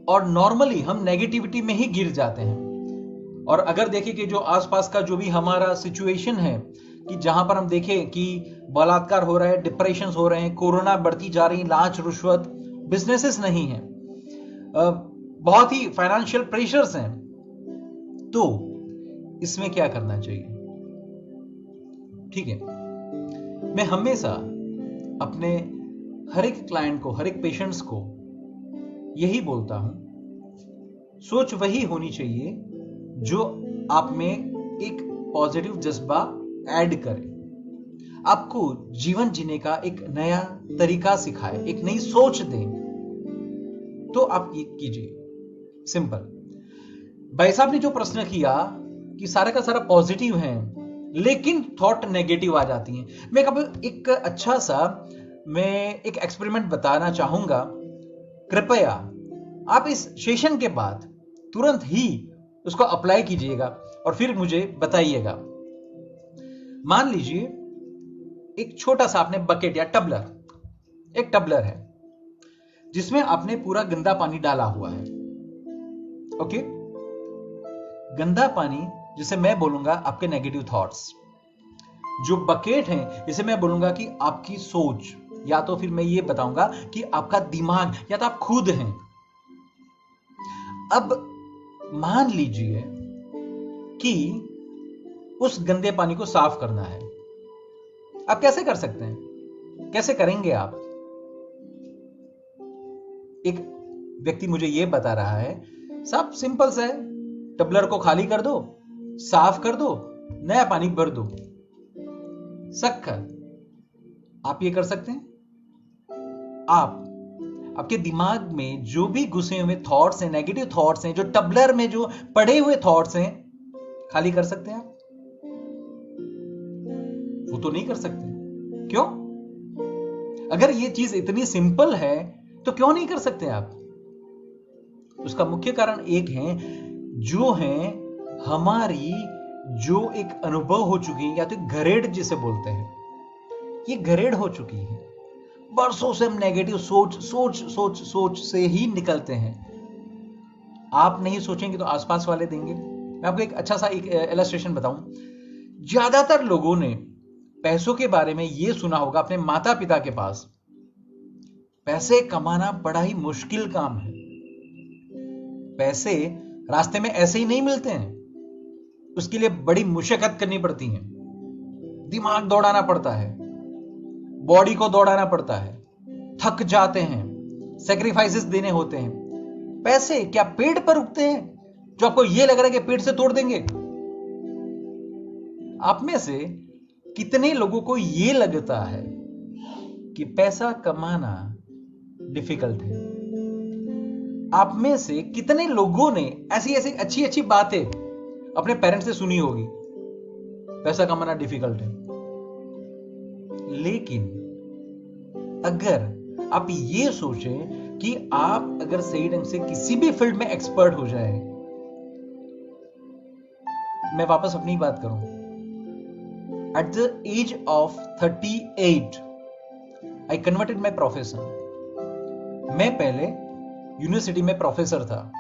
और नॉर्मली हम नेगेटिविटी में ही गिर जाते हैं। और अगर देखें कि जो आसपास का जो भी हमारा सिचुएशन है कि जहां पर हम देखें कि बलात्कार हो रहा है, डिप्रेशन हो रहे हैं, कोरोना बढ़ती जा रही, लांच रिश्वत, बिजनेसेस नहीं है, बहुत ही फाइनेंशियल प्रेशर्स हैं, तो इसमें क्या करना चाहिए? ठीक है, मैं हमेशा अपने हर एक क्लाइंट को, हर एक पेशेंट्स को यही बोलता हूं, सोच वही होनी चाहिए जो आप में एक पॉजिटिव जज्बा ऐड करे, आपको जीवन जीने का एक नया तरीका सिखाए, एक नई सोच दे, तो आप ये कीजिए। सिंपल। भाई साहब ने जो प्रश्न किया कि सारा का सारा पॉजिटिव है लेकिन थॉट नेगेटिव आ जाती हैं, मैं कभी एक अच्छा सा मैं एक एक्सपेरिमेंट बताना चाहूंगा। कृपया आप इस सेशन के बाद तुरंत ही उसको अप्लाई कीजिएगा और फिर मुझे बताइएगा। मान लीजिए एक छोटा सा आपने बकेट या टबलर, एक टबलर है जिसमें आपने पूरा गंदा पानी डाला हुआ है। ओके, गंदा पानी जिसे मैं बोलूंगा आपके नेगेटिव थॉट्स, जो बकेट है जिसे मैं बोलूंगा कि आपकी सोच, या तो फिर मैं ये बताऊंगा कि आपका दिमाग, या तो आप खुद हैं। अब मान लीजिए कि उस गंदे पानी को साफ करना है, आप कैसे कर सकते हैं? कैसे करेंगे आप? एक व्यक्ति मुझे यह बता रहा है, सब सिंपल से है, टबलर को खाली कर दो, साफ कर दो, नया पानी भर दो, शक्कर। आप ये कर सकते हैं? आप आपके दिमाग में जो भी घुसे हुए थॉट्स हैं, नेगेटिव थॉट्स हैं, जो टबलर में जो पड़े हुए थॉट्स हैं, खाली कर सकते हैं आप? वो तो नहीं कर सकते। क्यों? अगर ये चीज इतनी सिंपल है तो क्यों नहीं कर सकते आप? उसका मुख्य कारण एक है, जो है हमारी जो एक अनुभव हो चुकी है, या तो घरेड़ जिसे बोलते हैं, ये घरेड़ हो चुकी है। बरसों से हम नेगेटिव सोच सोच सोच सोच से ही निकलते हैं। आप नहीं सोचेंगे तो आसपास वाले देंगे। मैं आपको एक अच्छा सा एक इलस्ट्रेशन बताऊं। ज्यादातर लोगों ने पैसों के बारे में यह सुना होगा अपने माता पिता के पास, पैसे कमाना बड़ा ही मुश्किल काम है, पैसे रास्ते में ऐसे ही नहीं मिलते हैं, उसके लिए बड़ी मुशक्कत करनी पड़ती है, दिमाग दौड़ाना पड़ता है, बॉडी को दौड़ाना पड़ता है, थक जाते हैं, सेक्रीफाइसेस देने होते हैं। पैसे क्या पेड़ पर उगते हैं जो आपको यह लग रहा है कि पेड़ से तोड़ देंगे? आप में से कितने लोगों को यह लगता है कि पैसा कमाना डिफिकल्ट है? आप में से कितने लोगों ने ऐसी ऐसी अच्छी अच्छी बातें अपने पेरेंट्स से सुनी होगी, पैसा कमाना डिफिकल्ट है? लेकिन अगर आप ये सोचें कि आप अगर सही ढंग से किसी भी फील्ड में एक्सपर्ट हो जाए, मैं वापस अपनी बात करूं, at the age of 38 I converted my profession. मैं पहले यूनिवर्सिटी में प्रोफेसर था,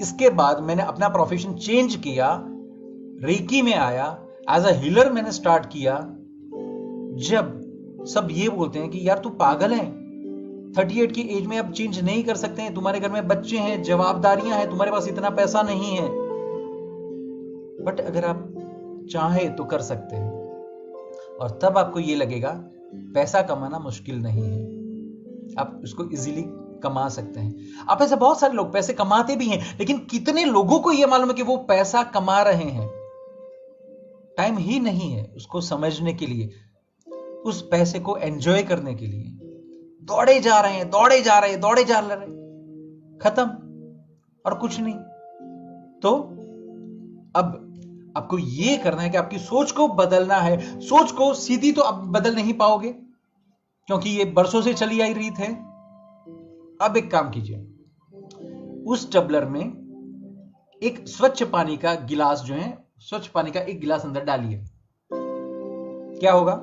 इसके बाद मैंने अपना प्रोफेशन चेंज किया, रेकी में आया, एज अ हीलर मैंने स्टार्ट किया। जब सब ये बोलते हैं कि यार तू पागल है, 38 की एज में आप चेंज नहीं कर सकते हैं, तुम्हारे घर में बच्चे हैं, जवाबदारियां हैं, तुम्हारे पास इतना पैसा नहीं है, बट अगर आप चाहे तो कर सकते हैं। और तब आपको ये लगेगा पैसा कमाना मुश्किल नहीं है, आप उसको इजीली कमा सकते हैं। आप ऐसे बहुत सारे लोग पैसे कमाते भी हैं, लेकिन कितने लोगों को यह मालूम है कि वो पैसा कमा रहे हैं? टाइम ही नहीं है उसको समझने के लिए, उस पैसे को एंजॉय करने के लिए। दौड़े जा रहे हैं, दौड़े जा रहे हैं, दौड़े जा रहे हैं, खत्म, और कुछ नहीं। तो अब आपको यह करना है कि आपकी सोच को बदलना है। सोच को सीधी तो आप बदल नहीं पाओगे क्योंकि ये बरसों से चली आई रीत है। अब एक काम कीजिए, उस टबलर में एक स्वच्छ पानी का गिलास जो है स्वच्छ पानी का 1 गिलास अंदर डालिए, क्या होगा?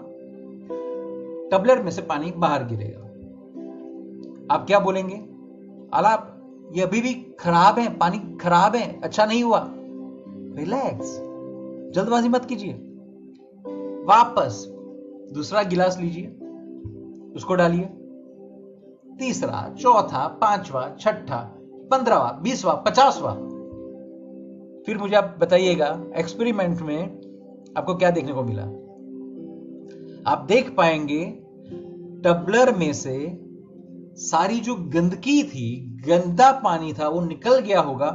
टबलर में से पानी बाहर गिरेगा। आप क्या बोलेंगे? आलाप, ये अभी भी खराब है, पानी खराब है, अच्छा नहीं हुआ। रिलैक्स, जल्दबाजी मत कीजिए। वापस दूसरा गिलास लीजिए, उसको डालिए, तीसरा, चौथा, पांचवा, छठा, 15वां, 20वां, 50वां। फिर मुझे आप बताइएगा एक्सपेरिमेंट में आपको क्या देखने को मिला। आप देख पाएंगे टबलर में से सारी जो गंदगी थी, गंदा पानी था, वो निकल गया होगा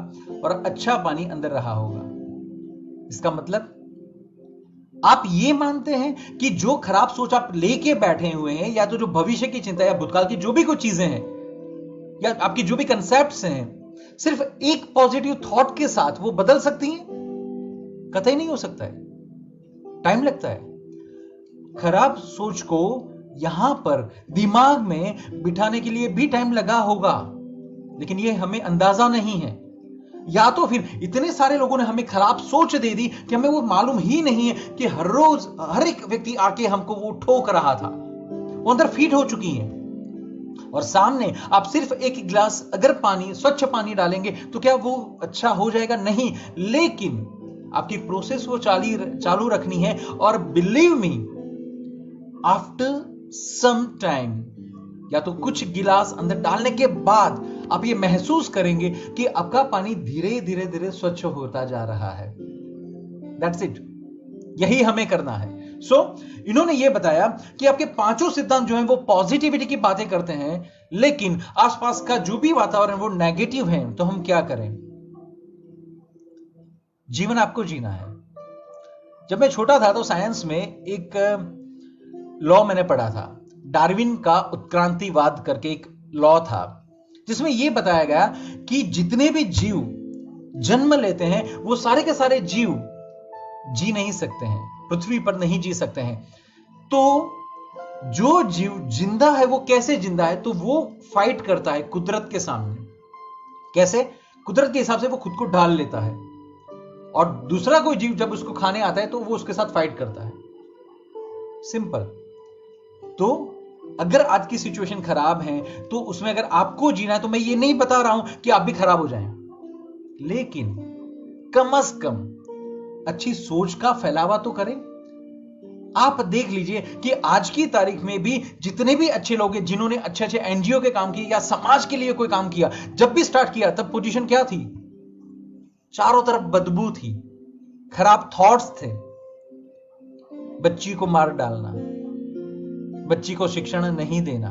और अच्छा पानी अंदर रहा होगा। इसका मतलब आप ये मानते हैं कि जो खराब सोच आप लेके बैठे हुए हैं, या तो जो भविष्य की चिंता या भूतकाल की जो भी कुछ चीजें हैं, या आपकी जो भी कंसेप्ट्स हैं, सिर्फ एक पॉजिटिव थॉट के साथ वो बदल सकती हैं? कतई नहीं हो सकता है, टाइम लगता है। खराब सोच को यहां पर दिमाग में बिठाने के लिए भी टाइम लगा होगा, लेकिन ये हमें अंदाजा नहीं है। या तो फिर इतने सारे लोगों ने हमें खराब सोच दे दी कि हमें वो मालूम ही नहीं है कि हर रोज हर एक व्यक्ति आके हमको वो ठोक रहा था, वो अंदर फीड हो चुकी है। और सामने आप सिर्फ 1 गिलास अगर पानी, स्वच्छ पानी डालेंगे तो क्या वो अच्छा हो जाएगा? नहीं, लेकिन आपकी प्रोसेस वो चालू रखनी है। और believe me, after some time, या तो कुछ गिलास अंदर डालने के बाद आप ये महसूस करेंगे कि आपका पानी धीरे धीरे धीरे स्वच्छ होता जा रहा है। दैट्स इट, यही हमें करना है। इन्होंने ये बताया कि आपके 5 सिद्धांत जो हैं वो पॉजिटिविटी की बातें करते हैं, लेकिन आसपास का जो भी वातावरण वो नेगेटिव है। तो हम क्या करें? जीवन आपको जीना है। जब मैं छोटा था तो साइंस में एक लॉ मैंने पढ़ा था, डार्विन का उत्क्रांतिवाद करके एक लॉ था, जिसमें यह बताया गया कि जितने भी जीव जन्म लेते हैं वो सारे के सारे जीव जी नहीं सकते हैं, पृथ्वी पर नहीं जी सकते हैं। तो जो जीव जिंदा है वो कैसे जिंदा है? तो वो फाइट करता है कुदरत के सामने। कैसे? कुदरत के हिसाब से वो खुद को ढाल लेता है, और दूसरा कोई जीव जब उसको खाने आता है तो वो उसके साथ फाइट करता है। सिंपल। तो अगर आज की सिचुएशन खराब है तो उसमें अगर आपको जीना है, तो मैं ये नहीं बता रहा हूं कि आप भी खराब हो जाएं, लेकिन कम से कम अच्छी सोच का फैलावा तो करें। आप देख लीजिए कि आज की तारीख में भी जितने भी अच्छे लोग हैं, जिन्होंने अच्छे अच्छे एनजीओ के काम किए या समाज के लिए कोई काम किया, जब भी स्टार्ट किया तब पोजीशन क्या थी? चारों तरफ बदबू थी, खराब थॉट्स थे, बच्ची को मार डालना, बच्ची को शिक्षण नहीं देना।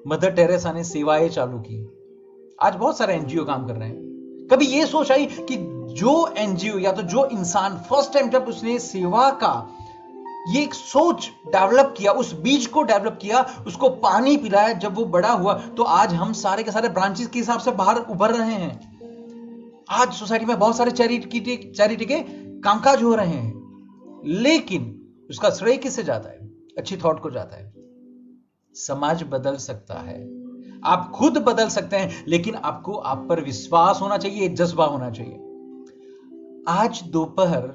मदर टेरेसा ने सेवाएं चालू की, आज बहुत सारे एनजीओ काम कर रहे हैं। कभी यह सोच आई कि जो एनजीओ या तो जो इंसान फर्स्ट टाइम जब उसने सेवा का ये एक सोच डेवलप किया, उस बीज को डेवलप किया, उसको पानी पिलाया, जब वो बड़ा हुआ तो आज हम सारे के सारे ब्रांचेस के हिसाब से बाहर उभर रहे हैं। आज सोसाइटी में बहुत सारे चैरिटी के कामकाज हो रहे हैं, लेकिन उसका श्रेय किससे जाता है? अच्छी थॉट को जाता है। समाज बदल सकता है, आप खुद बदल सकते हैं, लेकिन आपको आप पर विश्वास होना चाहिए, जज्बा होना चाहिए। आज दोपहर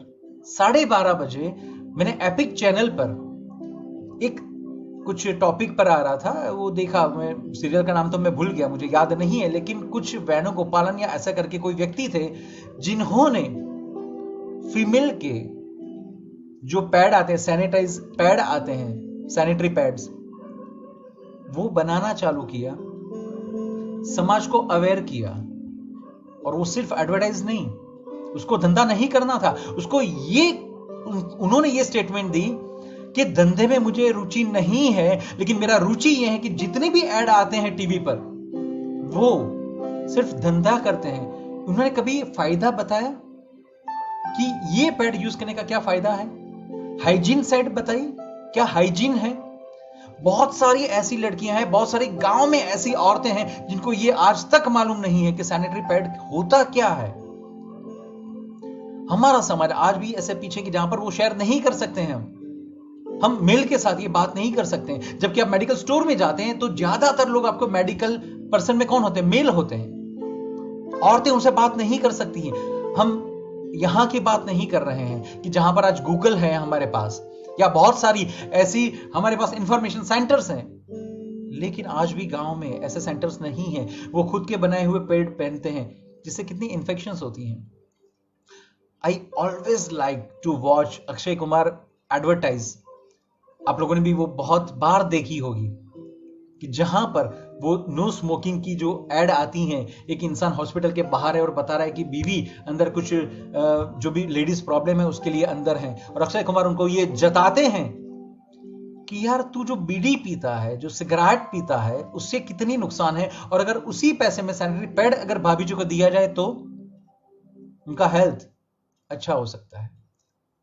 12:30 बजे मैंने एपिक चैनल पर एक कुछ टॉपिक पर आ रहा था, वो देखा। मैं सीरियल का नाम तो मैं भूल गया, मुझे याद नहीं है, लेकिन कुछ वेणुगोपालन या ऐसा करके कोई व्यक्ति थे जिन्होंने फीमेल के जो पैड आते हैं, सैनिटाइज पैड आते हैं, सैनिटरी पैड्स, वो बनाना चालू किया, समाज को अवेयर किया। और वो सिर्फ एडवर्टाइज नहीं, उसको धंधा नहीं करना था, उसको उन्होंने ये स्टेटमेंट दी कि धंधे में मुझे रुचि नहीं है, लेकिन मेरा रुचि यह है कि जितने भी ऐड आते हैं टीवी पर वो सिर्फ धंधा करते हैं। उन्होंने कभी फायदा बताया कि ये पैड यूज करने का क्या फायदा है? हाइजीन साइड बताई, क्या हाइजीन है? बहुत सारी ऐसी लड़कियां हैं, बहुत सारे गांव में ऐसी औरतें हैं जिनको ये आज तक मालूम नहीं है कि सैनिटरी पैड होता क्या है। हमारा समाज आज भी ऐसे पीछे कि जहां पर वो शेयर नहीं कर सकते हैं, हम मेल के साथ ये बात नहीं कर सकते हैं। जबकि आप मेडिकल स्टोर में जाते हैं तो ज्यादातर लोग आपको मेडिकल पर्सन में कौन होते हैं? मेल होते हैं। औरतें उनसे बात नहीं कर सकती हैं। हम यहां की बात नहीं कर रहे हैं कि जहां पर आज गूगल है हमारे पास, या बहुत सारी ऐसी हमारे पास इंफॉर्मेशन सेंटर्स हैं, लेकिन आज भी गांव में ऐसे सेंटर्स नहीं हैं। वो खुद के बनाए हुए पेड पहनते हैं, जिससे कितनी इन्फेक्शंस होती हैं। I always like to watch Akshay Kumar advertise. आप लोगों ने भी वो बहुत बार देखी होगी कि जहां पर वो नो स्मोकिंग की जो एड आती हैं, एक इंसान हॉस्पिटल के बाहर है और बता रहा है कि बीवी अंदर कुछ जो भी लेडीज प्रॉब्लम है उसके लिए अंदर है, और अक्षय कुमार उनको ये जताते हैं कि यार तू जो बीड़ी पीता है, जो सिगरेट पीता है, उससे कितनी नुकसान है, और अगर उसी पैसे में सैनिटरी पैड अगर भाभी जी को दिया जाए तो उनका हेल्थ अच्छा हो सकता है।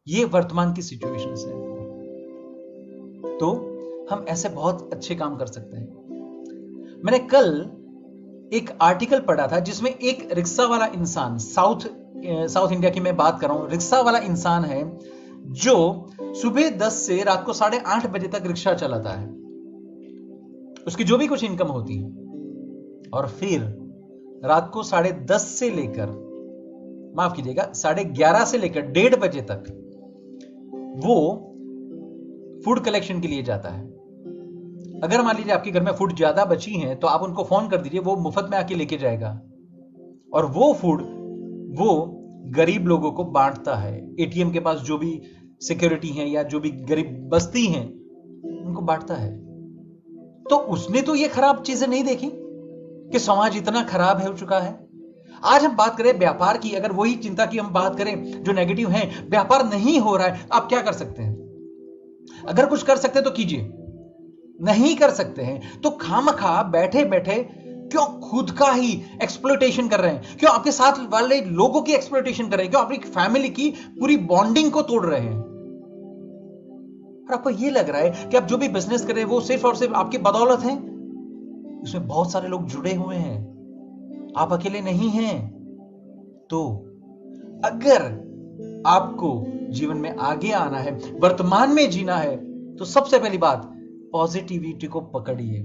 ये वर्तमान की सिचुएशन है। तो हम ऐसे बहुत अच्छे काम कर सकते हैं। मैंने कल एक आर्टिकल पढ़ा था जिसमें एक रिक्शा वाला इंसान, साउथ इंडिया की मैं बात कर रहा हूं, रिक्शा वाला इंसान है जो सुबह 10 से रात को 8:30 बजे तक रिक्शा चलाता है। उसकी जो भी कुछ इनकम होती है, और फिर रात को 10:30 से लेकर, माफ कीजिएगा, 11:30 से लेकर 1:30 बजे तक वो फूड कलेक्शन के लिए जाता है। अगर मान लीजिए आपके घर में फूड ज्यादा बची है तो आप उनको फोन कर दीजिए, वो मुफ्त में आके लेके जाएगा, और वो फूड वो गरीब लोगों को बांटता है। एटीएम के पास जो भी सिक्योरिटी है या जो भी गरीब बस्ती है उनको बांटता है। तो उसने तो ये खराब चीजें नहीं देखी कि समाज इतना खराब हो चुका है। आज हम बात करें व्यापार की, अगर वही चिंता की हम बात करें जो नेगेटिव है, व्यापार नहीं हो रहा है, आप क्या कर सकते हैं? अगर कुछ कर सकते हैं तो कीजिए, नहीं कर सकते हैं तो खामखा बैठे बैठे क्यों खुद का ही एक्सप्लॉयटेशन कर रहे हैं? क्यों आपके साथ वाले लोगों की एक्सप्लॉयटेशन कर रहे हैं? क्यों अपनी फैमिली की पूरी बॉन्डिंग को तोड़ रहे हैं? और आपको यह लग रहा है कि आप जो भी बिजनेस कर रहे हैं वो सिर्फ और सिर्फ आपकी बदौलत है? उसमें बहुत सारे लोग जुड़े हुए हैं, आप अकेले नहीं हैं। तो अगर आपको जीवन में आगे आना है, वर्तमान में जीना है, तो सबसे पहली बात, पॉजिटिविटी को पकड़िए,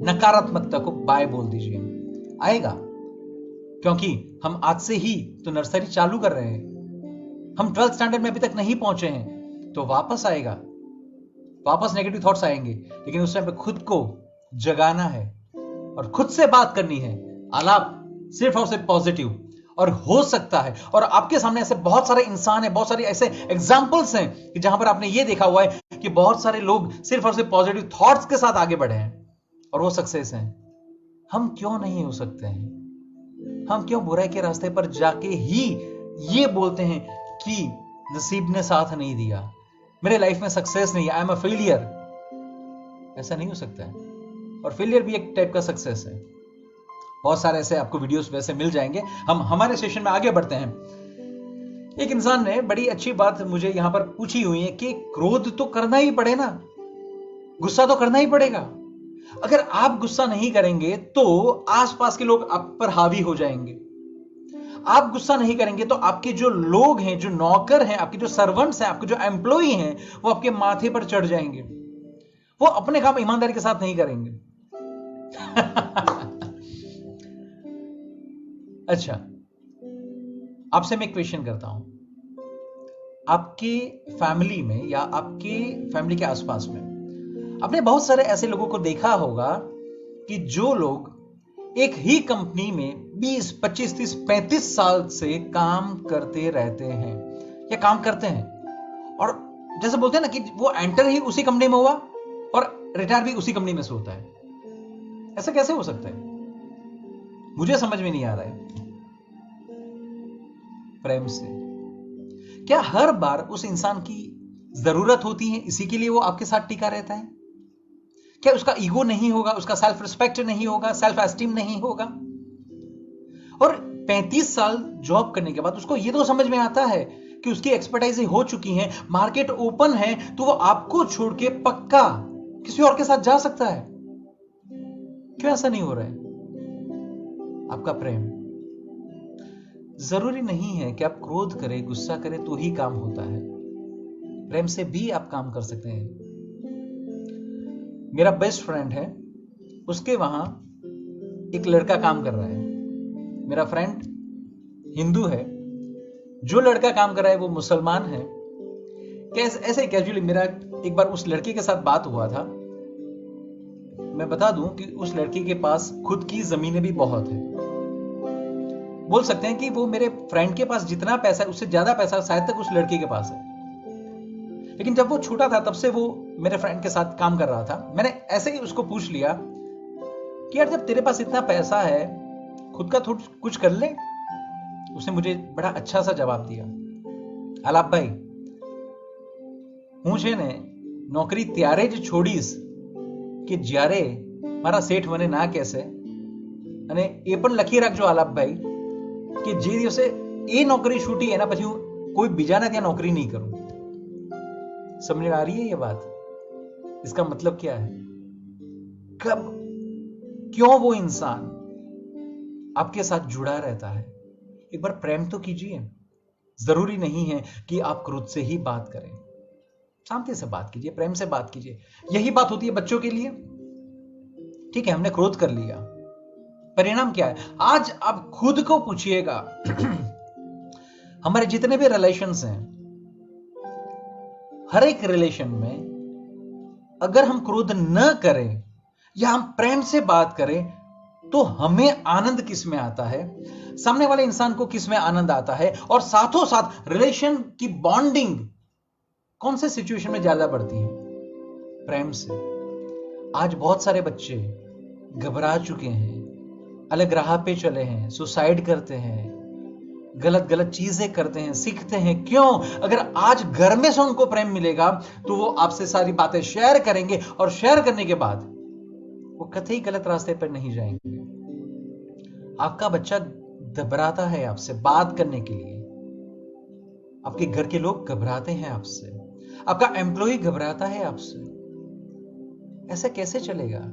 नकारात्मकता को बाय बोल दीजिए। आएगा, क्योंकि हम आज से ही तो नर्सरी चालू कर रहे हैं। हम 12th स्टैंडर्ड में अभी तक नहीं पहुंचे हैं, तो वापस आएगा, वापस नेगेटिव थॉट्स आएंगे, लेकिन उस टाइम पे खुद को जगाना है और खुद से बात करनी है। आलाप सिर्फ और सिर्फ पॉजिटिव, और हो सकता है, और आपके सामने ऐसे बहुत सारे इंसान हैं, बहुत सारे ऐसे एग्जाम्पल्स हैं कि जहां पर आपने ये देखा हुआ है कि बहुत सारे लोग सिर्फ और सिर्फ पॉजिटिव थॉट्स के साथ आगे बढ़े हैं और वो सक्सेस हैं। हम क्यों नहीं हो सकते हैं? हम क्यों बुराई के रास्ते पर जाके ही ये बोलते हैं कि नसीब ने साथ नहीं दिया, मेरे लाइफ में सक्सेस नहीं, आई एम अ फेलियर? ऐसा नहीं हो सकता है, और फेलियर भी एक टाइप का सक्सेस है। बहुत सारे ऐसे आपको वीडियोस वैसे मिल जाएंगे। हम हमारे सेशन में आगे बढ़ते हैं। एक इंसान ने बड़ी अच्छी बात मुझे यहां पर पूछी हुई है कि क्रोध तो करना ही पड़े ना, गुस्सा तो करना ही पड़ेगा। अगर आप गुस्सा नहीं करेंगे तो आसपास के लोग आप पर हावी हो जाएंगे। आप गुस्सा नहीं करेंगे तो आपके जो लोग हैं, जो नौकर हैं, आपके जो सर्वेंट्स हैं, आपके जो एम्प्लॉई हैं, वो आपके माथे पर चढ़ जाएंगे। वो अपने काम ईमानदारी के साथ नहीं करेंगे। अच्छा, आपसे मैं क्वेश्चन करता हूं, आपके फैमिली में या आपके फैमिली के आसपास में आपने बहुत सारे ऐसे लोगों को देखा होगा कि जो लोग एक ही कंपनी में 20, 25, 30, 35 साल से काम करते रहते हैं या काम करते हैं, और जैसे बोलते हैं ना कि वो एंटर ही उसी कंपनी में हुआ और रिटायर भी उसी कंपनी में से होता है। ऐसा कैसे हो सकता है? मुझे समझ में नहीं आ रहा है। प्रेम से, क्या हर बार उस इंसान की जरूरत होती है इसी के लिए वो आपके साथ टिका रहता है? क्या उसका ईगो नहीं होगा, उसका सेल्फ रिस्पेक्ट नहीं होगा, सेल्फ एस्टीम नहीं होगा? और 35 साल जॉब करने के बाद उसको ये तो समझ में आता है कि उसकी एक्सपर्टाइज हो चुकी है, मार्केट ओपन है, तो वो आपको छोड़ के पक्का किसी और के साथ जा सकता है। क्यों ऐसा नहीं हो रहा है? आपका प्रेम। जरूरी नहीं है कि आप क्रोध करें, गुस्सा करें तो ही काम होता है। प्रेम से भी आप काम कर सकते हैं। मेरा बेस्ट फ्रेंड है, उसके वहां एक लड़का काम कर रहा है। मेरा फ्रेंड हिंदू है, जो लड़का काम कर रहा है वो मुसलमान है। कैसे ऐसे कैजुअली मेरा एक बार उस लड़के के साथ बात हुआ था। मैं बता दूं कि उस लड़के के पास खुद की जमीनें भी बहुत है। बोल सकते हैं कि वो मेरे फ्रेंड के पास जितना पैसा है उससे ज्यादा पैसा शायद तक उस लड़के के पास है। लेकिन जब वो छोटा था तब से वो मेरे फ्रेंड के साथ काम कर रहा था। मैंने ऐसे ही उसको पूछ लिया कि यार जब तेरे पास इतना पैसा है खुद का थोड़ा कुछ कर ले। उसने मुझे बड़ा अच्छा सा जवाब दिया, आलाप भाई હું છે ને નોકરી ત્યારે જ છોડીશ કે જ્યારે મારા શેઠ મને ના કહેશે, અને એ પણ લખી રાખજો આલાપભાઈ કે જે દિવસે એ નોકરી છૂટી એના પછી હું કોઈ બીજાના ત્યાં नौकरी नहीं करूं। समझ आ रही है ये बात? इसका मतलब क्या है? कब क्यों वो इंसान आपके साथ जुड़ा रहता है? एक बार प्रेम तो कीजिए। जरूरी नहीं है कि आप क्रोध से ही बात करें, शांति से बात कीजिए, प्रेम से बात कीजिए। यही बात होती है बच्चों के लिए। ठीक है, हमने क्रोध कर लिया, परिणाम क्या है? आज आप खुद को पूछिएगा हमारे जितने भी रिलेशंस हैं, हर एक रिलेशन में अगर हम क्रोध न करें या हम प्रेम से बात करें तो हमें आनंद किस में आता है, सामने वाले इंसान को किस में आनंद आता है, और साथों साथ रिलेशन की बॉन्डिंग कौन से सिचुएशन में ज्यादा बढ़ती है? प्रेम से। आज बहुत सारे बच्चे घबरा चुके हैं, अलग राह पे चले हैं, सुसाइड करते हैं, गलत गलत चीजें करते हैं, सीखते हैं। क्यों? अगर आज घर में से उनको प्रेम मिलेगा तो वो आपसे सारी बातें शेयर करेंगे, और शेयर करने के बाद वो कतई गलत रास्ते पर नहीं जाएंगे। आपका बच्चा घबराता है आपसे बात करने के लिए, आपके घर के लोग घबराते हैं आपसे, आपका एम्प्लॉय घबराता है आपसे। ऐसे कैसे चलेगा?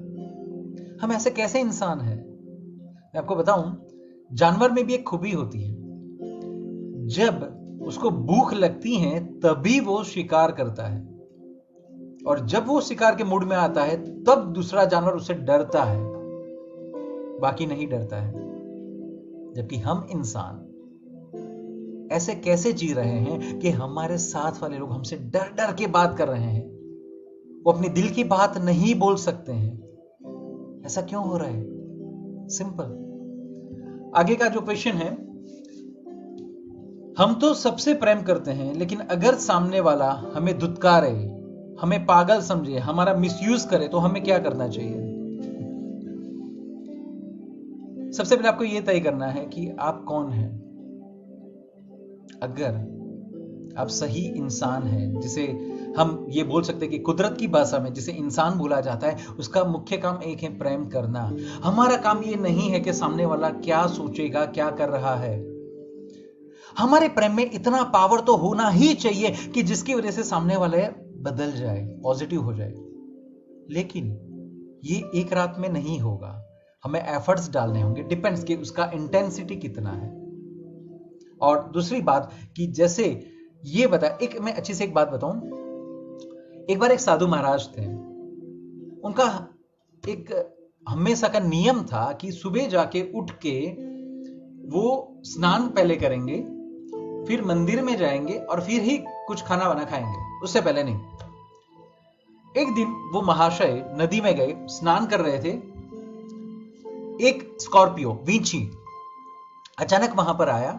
हम ऐसे कैसे इंसान हैं? मैं आपको बताऊं, जानवर में भी एक खूबी होती है, जब उसको भूख लगती है तभी वो शिकार करता है, और जब वो शिकार के मूड में आता है तब दूसरा जानवर उससे डरता है, बाकी नहीं डरता है। जबकि हम इंसान ऐसे कैसे जी रहे हैं कि हमारे साथ वाले लोग हमसे डर डर के बात कर रहे हैं, वो अपनी दिल की बात नहीं बोल सकते हैं। ऐसा क्यों हो रहा है? सिंपल। आगे का जो क्वेश्चन है, हम तो सबसे प्रेम करते हैं, लेकिन अगर सामने वाला हमें धुतकारे, हमें पागल समझे, हमारा मिसयूज करे तो हमें क्या करना चाहिए? सबसे पहले आपको यह तय करना है कि आप कौन हैं। अगर आप सही इंसान हैं, जिसे हम ये बोल सकते हैं कि कुदरत की भाषा में जिसे इंसान बोला जाता है, उसका मुख्य काम एक है प्रेम करना। हमारा काम ये नहीं है कि सामने वाला क्या सोचेगा, क्या कर रहा है। हमारे प्रेम में इतना पावर तो होना ही चाहिए कि जिसकी वजह से सामने वाले बदल जाए, पॉजिटिव हो जाए। लेकिन ये एक रात में नहीं होगा, हमें एफर्ट्स डालने होंगे, डिपेंड्स कि उसका इंटेंसिटी कितना है। और दूसरी बात कि जैसे ये बता, मैं अच्छी से एक बात बताऊं। एक बार एक साधु महाराज थे, उनका एक हमेशा का नियम था कि सुबह जाके उठ के वो स्नान पहले करेंगे, फिर मंदिर में जाएंगे और फिर ही कुछ खाना वाना खाएंगे, उससे पहले नहीं। एक दिन वो महाशय नदी में गए, स्नान कर रहे थे। एक स्कॉर्पियो, वींची, अचानक वहां पर आया।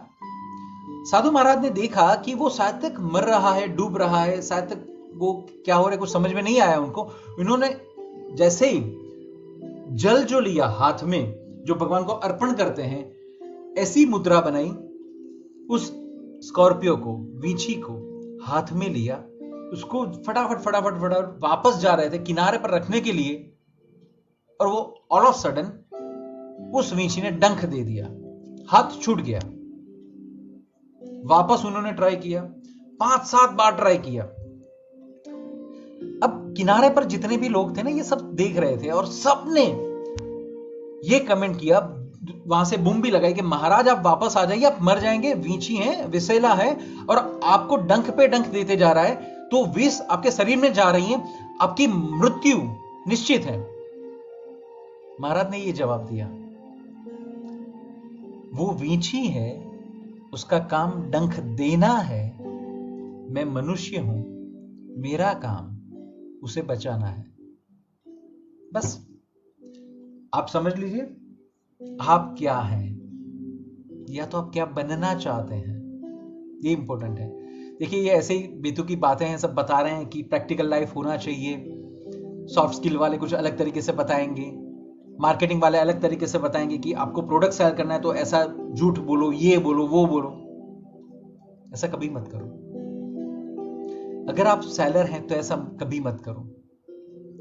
साधु महाराज ने देखा कि वो शायद तक मर रहा है, डूब रहा है, शायद तक वो क्या हो रहा है कुछ समझ में नहीं आया उनको। इन्होंने जैसे ही जल जो लिया हाथ में, जो भगवान को अर्पण करते हैं, ऐसी मुद्रा बनाई, उस स्कॉर्पियो को, वींची को हाथ में लिया, उसको फटाफट फटाफट फटाफट वापस जा रहे थे किनारे पर रखने के लिए, और वो ऑल ऑफ सडन उस वींची ने डंक दे दिया, हाथ छूट गया। वापस उन्होंने ट्राई किया, 5-7 बार ट्राई किया। अब किनारे पर जितने भी लोग थे ना, ये सब देख रहे थे, और सबने ये कमेंट किया, वहां से बूम भी लगाई कि महाराज आप वापस आ जाइए, आप मर जाएंगे, वींची है, विषैला है, और आपको डंक पे डंक देते जा रहा है, तो विष आपके शरीर में जा रही है, आपकी मृत्यु निश्चित है। महाराज ने ये जवाब दिया, वो वींची है, उसका काम डंक देना है। मैं मनुष्य हूं, मेरा काम उसे बचाना है। बस आप समझ लीजिए आप क्या हैं, या तो आप क्या बनना चाहते हैं, ये इंपॉर्टेंट है। देखिए ये ऐसे ही बेतुकी बातें हैं, सब बता रहे हैं कि प्रैक्टिकल लाइफ होना चाहिए। सॉफ्ट स्किल वाले कुछ अलग तरीके से बताएंगे, मार्केटिंग वाले अलग तरीके से बताएंगे कि आपको प्रोडक्ट सेल करना है तो ऐसा झूठ बोलो, ये बोलो, वो बोलो। ऐसा कभी मत करो। अगर आप सेलर हैं तो ऐसा कभी मत करो,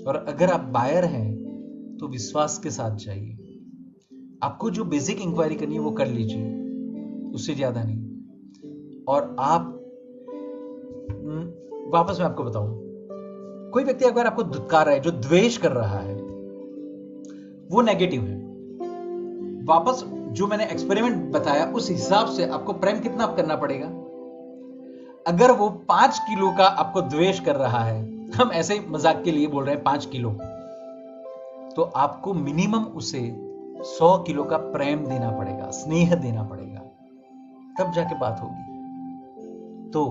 और अगर आप बायर हैं तो विश्वास के साथ जाइए। आपको जो बेसिक इंक्वायरी करनी है वो कर लीजिए, उससे ज्यादा नहीं। और आप वापस मैं आपको बताऊं, कोई व्यक्ति अगर आपको धुतकार रहा है, जो द्वेष कर रहा है, वो नेगेटिव है। वापस जो मैंने एक्सपेरिमेंट बताया उस हिसाब से आपको प्रेम कितना करना पड़ेगा। अगर वो 5 किलो का आपको द्वेष कर रहा है, हम ऐसे मजाक के लिए बोल रहे हैं 5 किलो, तो आपको मिनिमम उसे 100 किलो का प्रेम देना पड़ेगा, स्नेह देना पड़ेगा, तब जाके बात होगी। तो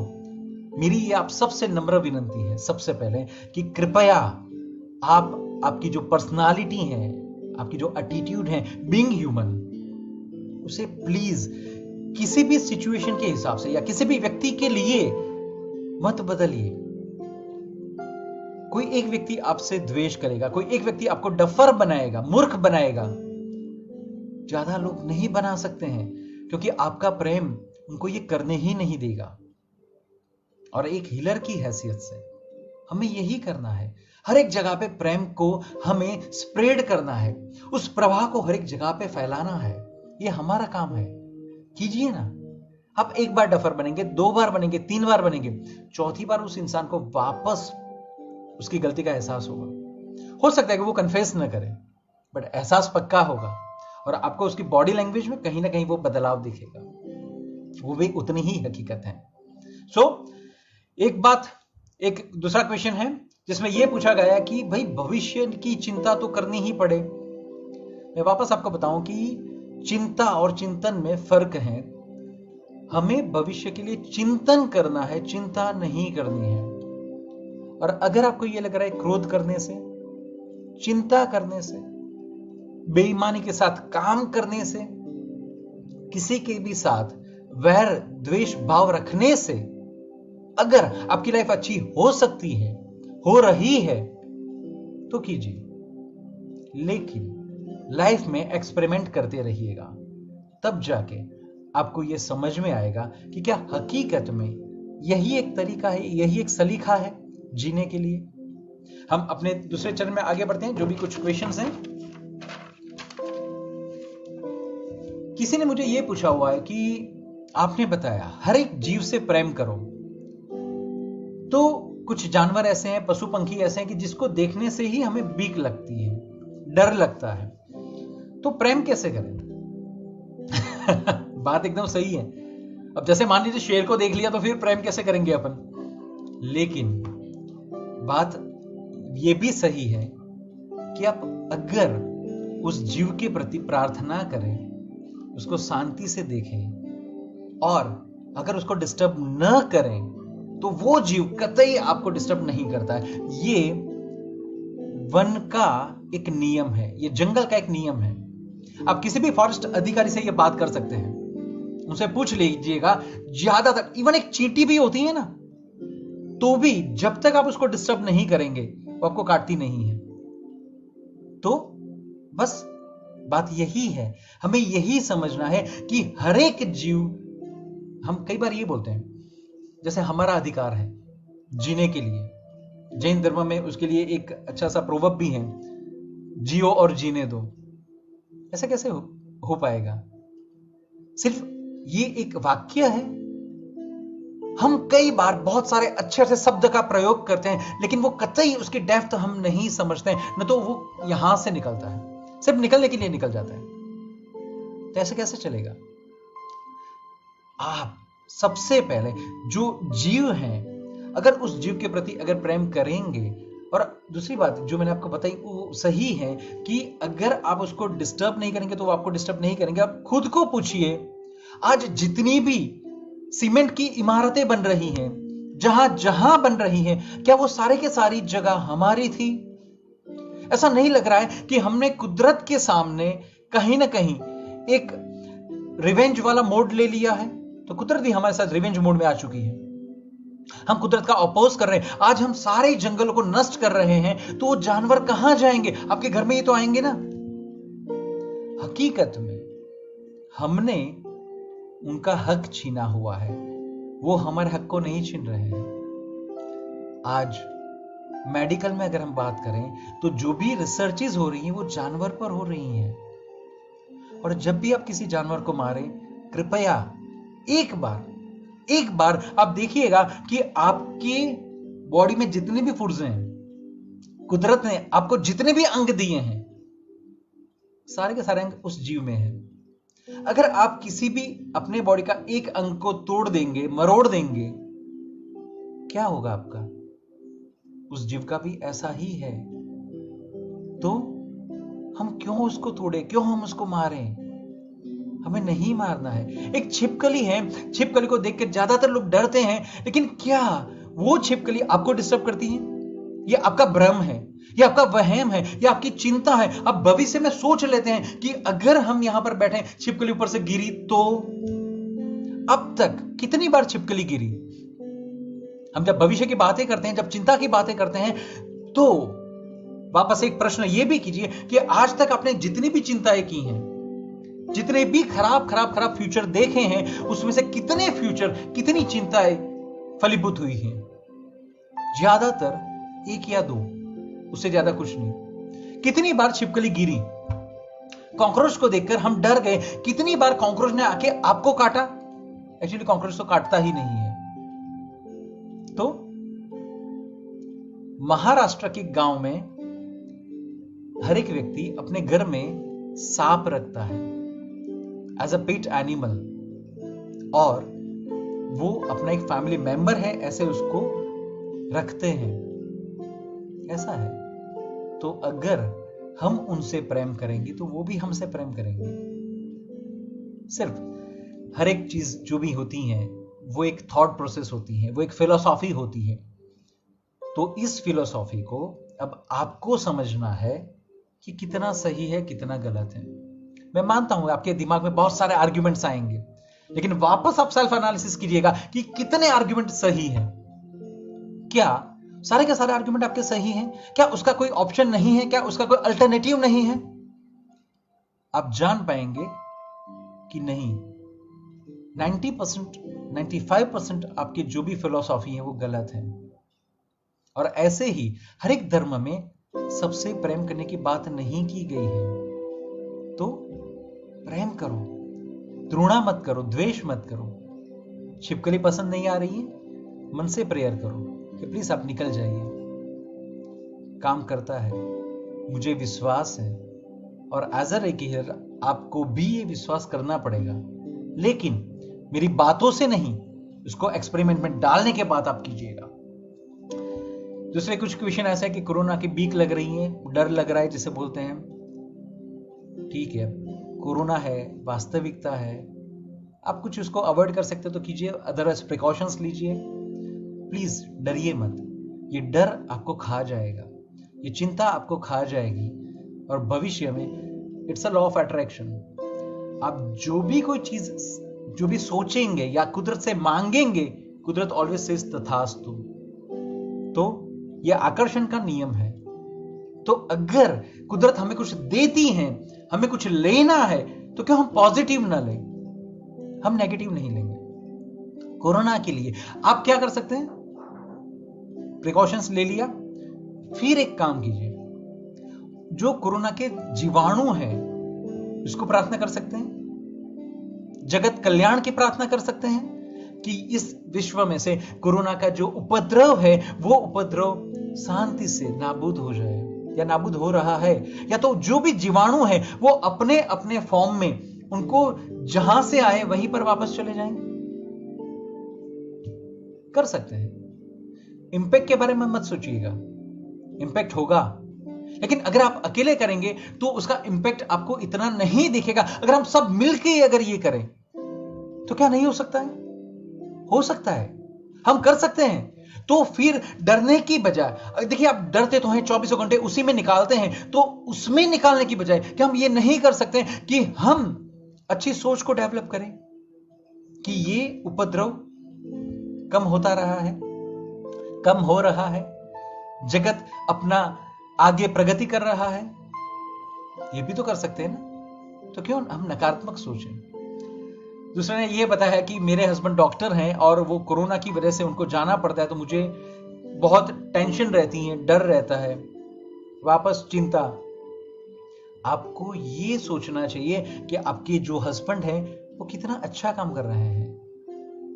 मेरी ये आप सबसे नम्र विनंती है सबसे पहले कि कृपया आप आपकी जो पर्सनालिटी है, आपकी जो एटीट्यूड है बीइंग ह्यूमन, उसे प्लीज किसी भी सिचुएशन के हिसाब से या किसी भी व्यक्ति के लिए मत बदलिए। कोई एक व्यक्ति आपसे द्वेष करेगा, कोई एक व्यक्ति आपको डफर बनाएगा, मूर्ख बनाएगा, ज्यादा लोग नहीं बना सकते हैं, क्योंकि आपका प्रेम उनको ये करने ही नहीं देगा। और एक हीलर की हैसियत से हमें यही करना है, हर एक जगह पे प्रेम को हमें स्प्रेड करना है, उस प्रवाह को हर एक जगह पे फैलाना है। ये हमारा काम है, कीजिए ना। आप एक बार डफर बनेंगे, 2 बार बनेंगे, 3 बार बनेंगे, चौथी बार उस इंसान को वापस उसकी गलती का एहसास होगा। हो सकता है कि वो कन्फेस न करे, बट एहसास पक्का होगा, और आपको उसकी बॉडी लैंग्वेज में कहीं ना कहीं वो बदलाव दिखेगा। वो भी उतनी ही हकीकत है। एक बात, एक दूसरा क्वेश्चन है जिसमें यह पूछा गया कि भाई भविष्य की चिंता तो करनी ही पड़े। मैं वापस आपको बताऊं कि चिंता और चिंतन में फर्क है। हमें भविष्य के लिए चिंतन करना है, चिंता नहीं करनी है। और अगर आपको यह लग रहा है क्रोध करने से, चिंता करने से, बेईमानी के साथ काम करने से, किसी के भी साथ वैर द्वेष भाव रखने से अगर आपकी लाइफ अच्छी हो सकती है, हो रही है, तो कीजिए। लेकिन लाइफ में एक्सपेरिमेंट करते रहिएगा, तब जाके आपको यह समझ में आएगा कि क्या हकीकत में यही एक तरीका है, यही एक सलीका है जीने के लिए। हम अपने दूसरे चरण में आगे बढ़ते हैं। जो भी कुछ क्वेश्चंस हैं, किसी ने मुझे यह पूछा हुआ है कि आपने बताया हर एक जीव से प्रेम करो, तो कुछ जानवर ऐसे हैं, पशु पंखी ऐसे हैं कि जिसको देखने से ही हमें बीक लगती है, डर लगता है, तो प्रेम कैसे करें? बात एकदम सही है। अब जैसे मान लीजिए शेर को देख लिया तो फिर प्रेम कैसे करेंगे अपन? लेकिन बात यह भी सही है कि आप अगर उस जीव के प्रति प्रार्थना करें, उसको शांति से देखें, और अगर उसको डिस्टर्ब न करें, तो वो जीव कतई आपको डिस्टर्ब नहीं करता है। ये वन का एक नियम है, ये जंगल का एक नियम है। आप किसी भी फॉरेस्ट अधिकारी से ये बात कर सकते हैं, उनसे पूछ लीजिएगा। ज्यादातर इवन एक चींटी भी होती है ना, तो भी जब तक आप उसको डिस्टर्ब नहीं करेंगे वो आपको काटती नहीं है। तो बस बात यही है, हमें यही समझना है कि हर एक जीव, हम कई बार ये बोलते हैं जैसे हमारा अधिकार है जीने के लिए। जैन धर्म में उसके लिए एक अच्छा सा प्रोवर्ब भी है, जियो और जीने दो। ऐसा कैसे हो पाएगा? सिर्फ ये एक वाक्य है। हम कई बार बहुत सारे अच्छे अच्छे शब्द का प्रयोग करते हैं, लेकिन वो कतई उसकी डेप्थ हम नहीं समझते हैं। न तो वो यहां से निकलता है, सिर्फ निकलने के लिए निकल जाता है। तो ऐसे कैसे चलेगा? आप सबसे पहले जो जीव हैं, अगर उस जीव के प्रति अगर प्रेम करेंगे, और दूसरी बात जो मैंने आपको बताई वो सही है कि अगर आप उसको डिस्टर्ब नहीं करेंगे तो वो आपको डिस्टर्ब नहीं करेंगे। आप खुद को पूछिए, आज जितनी भी सीमेंट की इमारतें बन रही हैं, जहां जहां बन रही हैं, क्या वो सारे के सारी जगह हमारी थी? ऐसा नहीं लग रहा है कि हमने कुदरत के सामने कहीं ना कहीं एक रिवेंज वाला मोड ले लिया है? तो कुदरत भी हमारे साथ रिवेंज मोड में आ चुकी है। हम कुदरत का अपोज कर रहे हैं। आज हम सारे जंगलों को नष्ट कर रहे हैं, तो वो जानवर कहां जाएंगे? आपके घर में ही तो आएंगे ना। हकीकत में हमने उनका हक छीना हुआ है, वो हमारे हक को नहीं छीन रहे हैं। आज मेडिकल में अगर हम बात करें तो जो भी रिसर्चेस हो रही हैं वो जानवर पर हो रही हैं। और जब भी आप किसी जानवर को मारें, कृपया एक बार आप देखिएगा कि आपकी बॉडी में जितने भी फुर्जे हैं, कुदरत ने आपको जितने भी अंग दिए हैं, सारे के सारे अंग उस जीव में हैं। अगर आप किसी भी अपने बॉडी का एक अंग को तोड़ देंगे, मरोड़ देंगे, क्या होगा आपका? उस जीव का भी ऐसा ही है। तो हम क्यों उसको तोड़े, क्यों हम उसको मारें? हमें नहीं मारना है। एक छिपकली है, छिपकली को देख के ज्यादातर लोग डरते हैं, लेकिन क्या वो छिपकली आपको डिस्टर्ब करती है? ये आपका भ्रम है, ये आपका वहम है, ये आपकी चिंता है। अब भविष्य में सोच लेते हैं कि अगर हम यहां पर बैठे, छिपकली ऊपर से गिरी तो? अब तक कितनी बार छिपकली गिरी? हम जब भविष्य की बातें करते हैं, जब चिंता की बातें करते हैं, तो वापस एक प्रश्न यह भी कीजिए कि आज तक आपने जितनी भी चिंताएं की हैं, जितने भी खराब फ्यूचर देखे हैं, उसमें से कितने फ्यूचर, कितनी चिंताएं फलीभूत हुई हैं? ज्यादातर 1 या 2, उससे ज्यादा कुछ नहीं। कितनी बार छिपकली गिरी? कॉकरोच को देखकर हम डर गए। कितनी बार कॉकरोच ने आके आपको काटा? एक्चुअली कॉकरोच तो काटता ही नहीं है। तो महाराष्ट्र के गांव में हर एक व्यक्ति अपने घर में सांप रखता है एज अ पेट एनिमल, और वो अपना एक फैमिली मेंबर है, ऐसे उसको रखते हैं। ऐसा है। तो अगर हम उनसे प्रेम करेंगे तो वो भी हमसे प्रेम करेंगे। सिर्फ हर एक चीज जो भी होती है वो एक थॉट प्रोसेस होती है, वो एक फिलॉसॉफी होती है। तो इस फिलॉसॉफी को अब आपको समझना है कि कितना सही है, कितना गलत है। मैं मानता हूं आपके दिमाग में बहुत सारे आर्ग्यूमेंट्स आएंगे, लेकिन वापस आप सेल्फ एनालिसिस कीजिएगा कि कितने आर्ग्यूमेंट सही हैं। क्या सारे के सारे आर्ग्यूमेंट आपके सही हैं? क्या उसका कोई ऑप्शन नहीं है? क्या उसका कोई अल्टरनेटिव नहीं है? आप जान पाएंगे कि नहीं, 90%, 95% आपकी जो भी फिलॉसॉफी है वो गलत है। और ऐसे ही हर एक धर्म में सबसे प्रेम करने की बात नहीं की गई है। तो प्रेम करो, घृणा मत करो, द्वेष मत करो। छिपकली पसंद नहीं आ रही है, मन से प्रेयर करो कि प्लीज आप निकल जाइए। काम करता है, मुझे विश्वास है, और एज अ रेकी हीलर आपको भी ये विश्वास करना पड़ेगा, लेकिन मेरी बातों से नहीं, उसको एक्सपेरिमेंट में डालने के बाद आप कीजिएगा। दूसरे कुछ क्वेश्चन ऐसा है कि कोरोना की बीक लग रही है, डर लग रहा है जिसे बोलते हैं। ठीक है, कोरोना है, वास्तविकता है, आप कुछ उसको अवॉइड कर सकते हो तो कीजिए, अदरवाइज प्रिकॉशंस लीजिए। प्लीज डरिए मत। ये डर आपको खा जाएगा, ये चिंता आपको खा जाएगी, और भविष्य में it's a law of attraction. आप जो भी कोई चीज, जो भी सोचेंगे या कुदरत से मांगेंगे, कुदरत ऑलवेज सेज तथास्तु। तो यह आकर्षण का नियम है। तो अगर कुदरत हमें कुछ देती है, हमें कुछ लेना है, तो क्यों हम पॉजिटिव ना लें, हम नेगेटिव नहीं लेंगे। कोरोना के लिए आप क्या कर सकते हैं? प्रिकॉशंस ले लिया, फिर एक काम कीजिए, जो कोरोना के जीवाणु है उसको प्रार्थना कर सकते हैं, जगत कल्याण की प्रार्थना कर सकते हैं कि इस विश्व में से कोरोना का जो उपद्रव है वो उपद्रव शांति से नाबूद हो जाए, या नाबूद हो रहा है, या तो जो भी जीवाणु है वो अपने अपने फॉर्म में, उनको जहां से आए वहीं पर वापस चले जाएं। कर सकते हैं। इंपैक्ट के बारे में मत सोचिएगा, इंपैक्ट होगा, लेकिन अगर आप अकेले करेंगे तो उसका इंपैक्ट आपको इतना नहीं दिखेगा। अगर हम सब मिलकर अगर ये करें तो क्या नहीं हो सकता है? हो सकता है, हम कर सकते हैं। तो फिर डरने की बजाय, देखिए आप डरते तो हैं, 24 घंटे उसी में निकालते हैं, तो उसमें निकालने की बजाय क्या हम ये नहीं कर सकते कि हम अच्छी सोच को डेवलप करें कि ये उपद्रव कम होता रहा है, कम हो रहा है, जगत अपना आगे प्रगति कर रहा है, ये भी तो कर सकते हैं ना। तो क्यों हम नकारात्मक सोचें? दूसरे ने ये बताया कि मेरे हस्बैंड डॉक्टर हैं और वो कोरोना की वजह से उनको जाना पड़ता है, तो मुझे बहुत टेंशन रहती है, डर रहता है, वापस चिंता। आपको ये सोचना चाहिए कि आपके जो हस्बैंड हैं वो कितना अच्छा काम कर रहे हैं,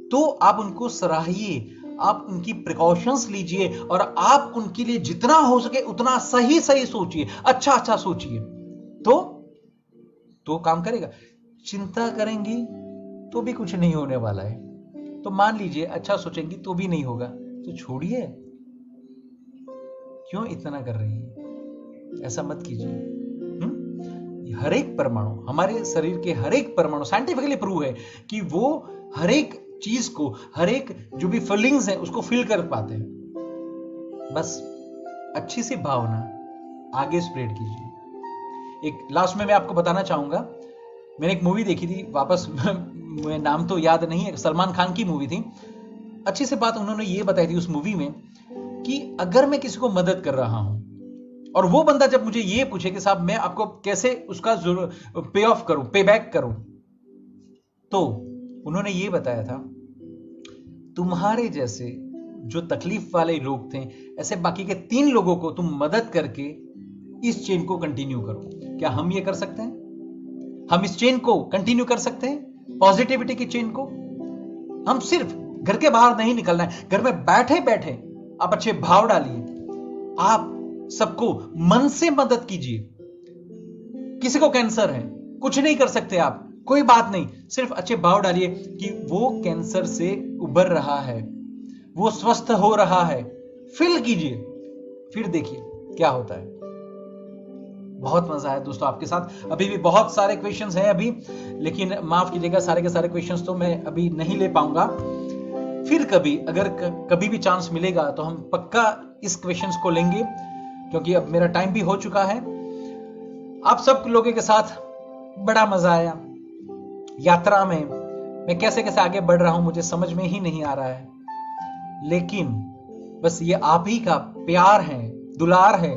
तो आप उनको सराहिए, आप उनकी प्रिकॉशंस लीजिए और आप उनके लिए जितना हो सके उतना सही सही सोचिए, अच्छा अच्छा सोचिए, तो काम करेगा। चिंता करेंगी तो भी कुछ नहीं होने वाला है। तो मान लीजिए अच्छा सोचेंगी तो भी नहीं होगा, तो छोड़िए, क्यों इतना कर रही है? ऐसा मत कीजिए। हर एक परमाणु, हमारे शरीर के हर एक परमाणु साइंटिफिकली प्रूव है कि वो हर एक चीज को, हर एक जो भी फीलिंग्स है उसको फील कर पाते हैं। बस अच्छी सी भावना आगे स्प्रेड कीजिए। एक लास्ट में मैं आपको बताना चाहूंगा, मैंने एक मूवी देखी थी, वापस मुझे नाम तो याद नहीं है, सलमान खान की मूवी थी। अच्छी सी बात उन्होंने ये बताई थी उस मूवी में कि अगर मैं किसी को मदद कर रहा हूं और वो बंदा जब मुझे ये पूछे कि साहब मैं आपको कैसे उसका पे ऑफ करूं, पे बैक करूं, तो उन्होंने ये बताया था, तुम्हारे जैसे जो तकलीफ वाले लोग थे, ऐसे बाकी के 3 लोगों को तुम मदद करके इस चेन को कंटिन्यू करो। क्या हम ये कर सकते हैं? हम इस चेन को कंटिन्यू कर सकते हैं, पॉजिटिविटी की चेन को। हम सिर्फ घर के बाहर नहीं निकलना है, घर में बैठे बैठे आप अच्छे भाव डालिए, आप सबको मन से मदद कीजिए। किसी को कैंसर है, कुछ नहीं कर सकते आप, कोई बात नहीं, सिर्फ अच्छे भाव डालिए कि वो कैंसर से उबर रहा है, वो स्वस्थ हो रहा है, फील कीजिए, फिर देखिए क्या होता है। बहुत मजा आया दोस्तों आपके साथ। अभी भी बहुत सारे क्वेश्चंस हैं अभी, लेकिन माफ कीजिएगा, सारे के सारे क्वेश्चंस तो मैं अभी नहीं ले पाऊंगा। फिर कभी अगर कभी भी चांस मिलेगा तो हम पक्का इस क्वेश्चंस को लेंगे, क्योंकि अब मेरा टाइम भी हो चुका है। आप सब लोगों के साथ बड़ा मजा आया। यात्रा में मैं कैसे कैसे आगे बढ़ रहा हूं मुझे समझ में ही नहीं आ रहा है, लेकिन बस ये आप ही का प्यार है, दुलार है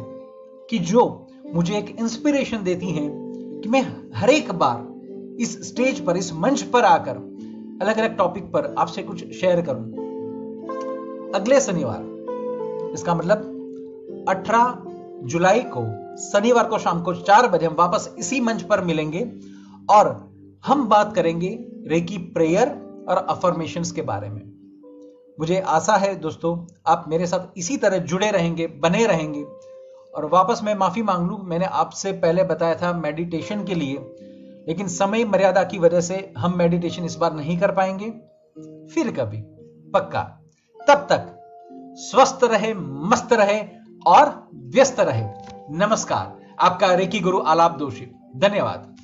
कि जो मुझे एक इंस्पिरेशन देती हैं कि मैं हर एक बार इस स्टेज पर, इस मंच पर आकर अलग अलग टॉपिक पर आपसे कुछ शेयर करूं। अगले शनिवार, इसका मतलब 18 जुलाई को शनिवार को शाम को 4 बजे हम वापस इसी मंच पर मिलेंगे और हम बात करेंगे रेकी प्रेयर और अफर्मेशंस के बारे में। मुझे आशा है दोस्तों आप मेरे साथ इसी तरह जुड़े रहेंगे, बने रहेंगे। और वापस मैं माफी मांग लूं, मैंने आपसे पहले बताया था मेडिटेशन के लिए, लेकिन समय मर्यादा की वजह से हम मेडिटेशन इस बार नहीं कर पाएंगे, फिर कभी पक्का। तब तक स्वस्थ रहे, मस्त रहे और व्यस्त रहे। नमस्कार, आपका रेकी गुरु आलाप दोषी। धन्यवाद।